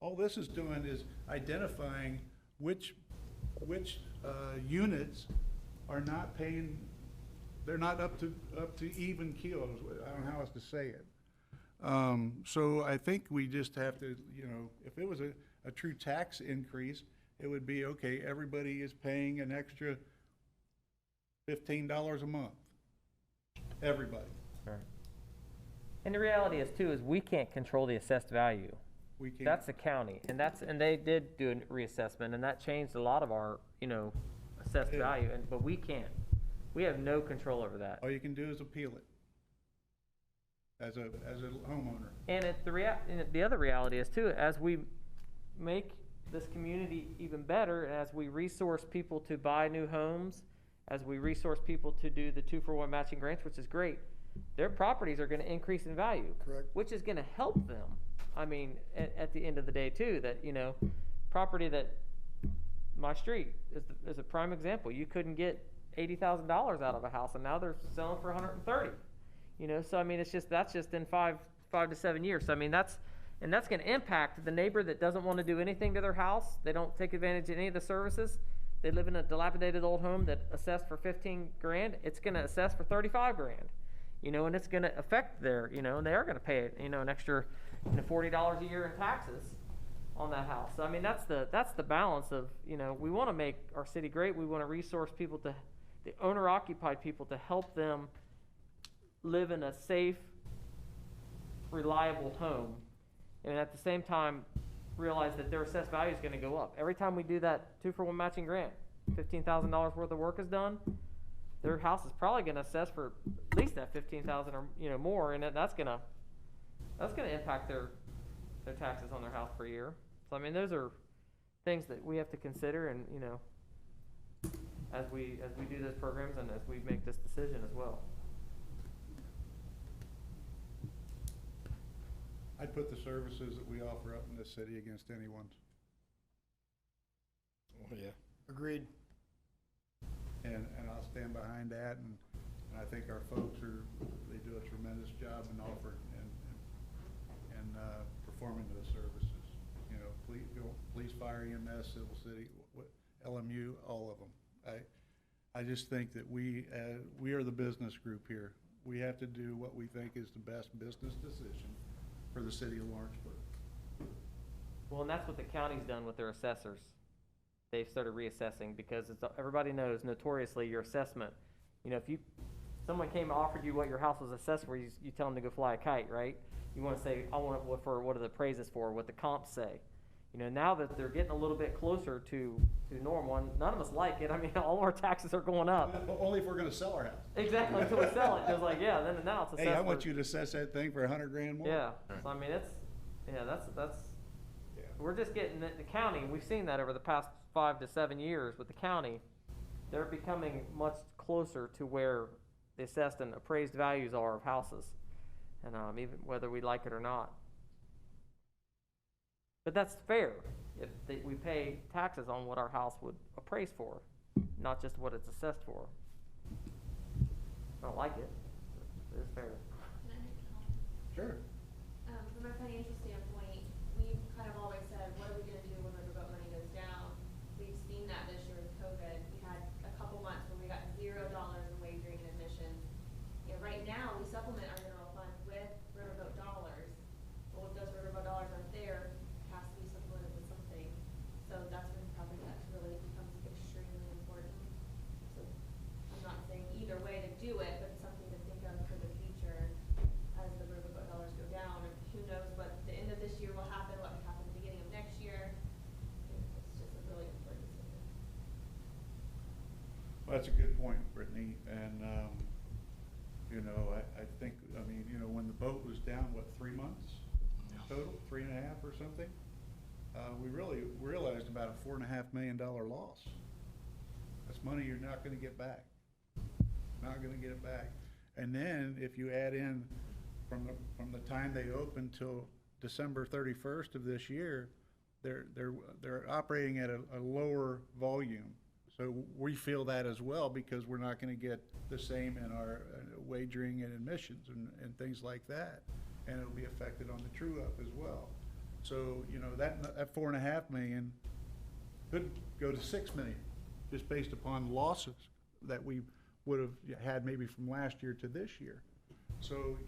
Speaker 1: All this is doing is identifying which units are not paying, they're not up to even kilos. I don't know how else to say it. So I think we just have to, you know, if it was a true tax increase, it would be, okay, everybody is paying an extra $15 a month. Everybody.
Speaker 4: Right. And the reality is too, is we can't control the assessed value.
Speaker 1: We can't.
Speaker 4: That's the county, and they did do a reassessment, and that changed a lot of our, you know, assessed value, but we can't. We have no control over that.
Speaker 1: All you can do is appeal it as a homeowner.
Speaker 4: And the other reality is too, as we make this community even better, and as we resource people to buy new homes, as we resource people to do the 2-for-1 matching grants, which is great, their properties are going to increase in value.
Speaker 3: Correct.
Speaker 4: Which is going to help them. I mean, at the end of the day too, that, you know, property that, my street is a prime example. You couldn't get $80,000 out of a house, and now they're selling for 130. You know, so I mean, that's just in 5 to 7 years. So I mean, that's going to impact the neighbor that doesn't want to do anything to their house. They don't take advantage of any of the services. They live in a dilapidated old home that assessed for 15 grand. It's going to assess for 35 grand. You know, and it's going to affect their, you know, and they are going to pay, you know, an extra, you know, $40 a year in taxes on that house. So I mean, that's the balance of, you know, we want to make our city great. We want to resource people to, the owner-occupied people, to help them live in a safe, reliable home, and at the same time realize that their assessed value is going to go up. Every time we do that 2-for-1 matching grant, $15,000 worth of work is done, their house is probably going to assess for at least that $15,000 or, you know, more, and that's going to impact their taxes on their house per year. So I mean, those are things that we have to consider, and, you know, as we do those programs and as we make this decision as well.
Speaker 1: I'd put the services that we offer up in this city against anyone's.
Speaker 3: Oh, yeah. Agreed.
Speaker 1: And I'll stand behind that, and I think our folks they do a tremendous job in offering and performing those services. You know, police, fire, EMS, civil city, LMU, all of them. I just think that we are the business group here. We have to do what we think is the best business decision for the city of Lawrenceburg.
Speaker 4: Well, and that's what the county's done with their assessors. They've started reassessing, because everybody knows notoriously your assessment. You know, if someone came and offered you what your house was assessed for, you tell them to go fly a kite, right? You want to say, I want it for what are the appraisers for, what the comps say. You know, now that they're getting a little bit closer to normal, and none of us like it. I mean, all our taxes are going up.
Speaker 1: Only if we're going to sell our house.
Speaker 4: Exactly, until we sell it. Because like, yeah, then now it's assessed.
Speaker 1: Hey, I want you to assess that thing for $100 grand more.
Speaker 4: Yeah, so I mean, that's
Speaker 1: Yeah.
Speaker 4: we're just getting the county. We've seen that over the past 5 to 7 years with the county. They're becoming much closer to where the assessed and appraised values are of houses, and even whether we like it or not. But that's fair if we pay taxes on what our house would appraise for, not just what it's assessed for. I don't like it, but it's fair.
Speaker 5: Can I make a comment?
Speaker 1: Sure.
Speaker 5: From a financial standpoint, we've kind of always said, what are we gonna do when riverboat money goes down? We've seen that this year with COVID. We had a couple months where we got $0 in wagering and admissions. You know, right now, we supplement our general fund with riverboat dollars. But if those riverboat dollars aren't there, it has to be supplemented with something. So that's when property tax really becomes extremely important. So I'm not saying either way to do it, but it's something to think of for the future as the riverboat dollars go down. And who knows what the end of this year will happen, what will happen at the beginning of next year. It's just a really important decision.
Speaker 1: Well, that's a good point, Brittany. And, you know, I think, I mean, you know, when the boat was down, what, 3 months total, 3.5 or something? We really realized about a $4.5 million loss. That's money you're not going to get back. Not going to get it back. And then if you add in from the time they opened till December 31st of this year, they're operating at a lower volume. So we feel that as well, because we're not going to get the same in our wagering and admissions and things like that. And it'll be affected on the true up as well. So, you know, that $4.5 million could go to $6 million, just based upon losses that we would have had maybe from last year to this year. So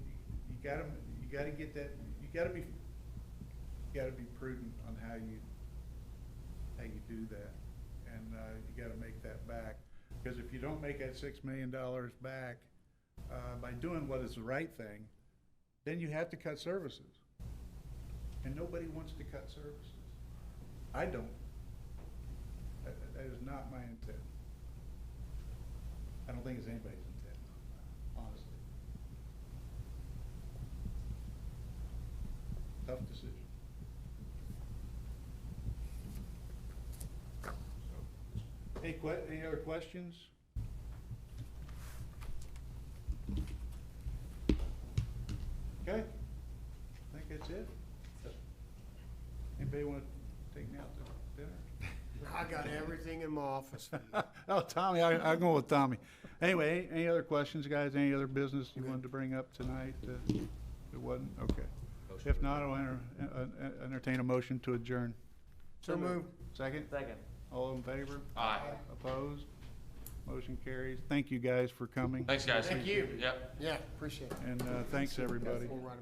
Speaker 1: you gotta get that, you gotta be prudent on how you do that. And you gotta make that back. Because if you don't make that $6 million back by doing what is the right thing, then you have to cut services. And nobody wants to cut services. I don't. That is not my intent. I don't think it's anybody's intent, honestly. Tough decision. So, any other questions? Okay, I think that's it. Anybody want to take me out to dinner?
Speaker 3: I got everything in my office for you.
Speaker 1: Oh, Tommy, I'll go with Tommy. Anyway, any other questions, guys? Any other business you wanted to bring up tonight? It wasn't? Okay. If not, I'll entertain a motion to adjourn.
Speaker 3: So move.
Speaker 1: Second?
Speaker 4: Second.
Speaker 1: All in favor?
Speaker 8: Aye.
Speaker 1: Opposed? Motion carries. Thank you guys for coming.
Speaker 8: Thanks, guys.
Speaker 3: Thank you.
Speaker 8: Yep.
Speaker 3: Yeah, appreciate it.
Speaker 1: And thanks, everybody.
Speaker 3: We'll write 'em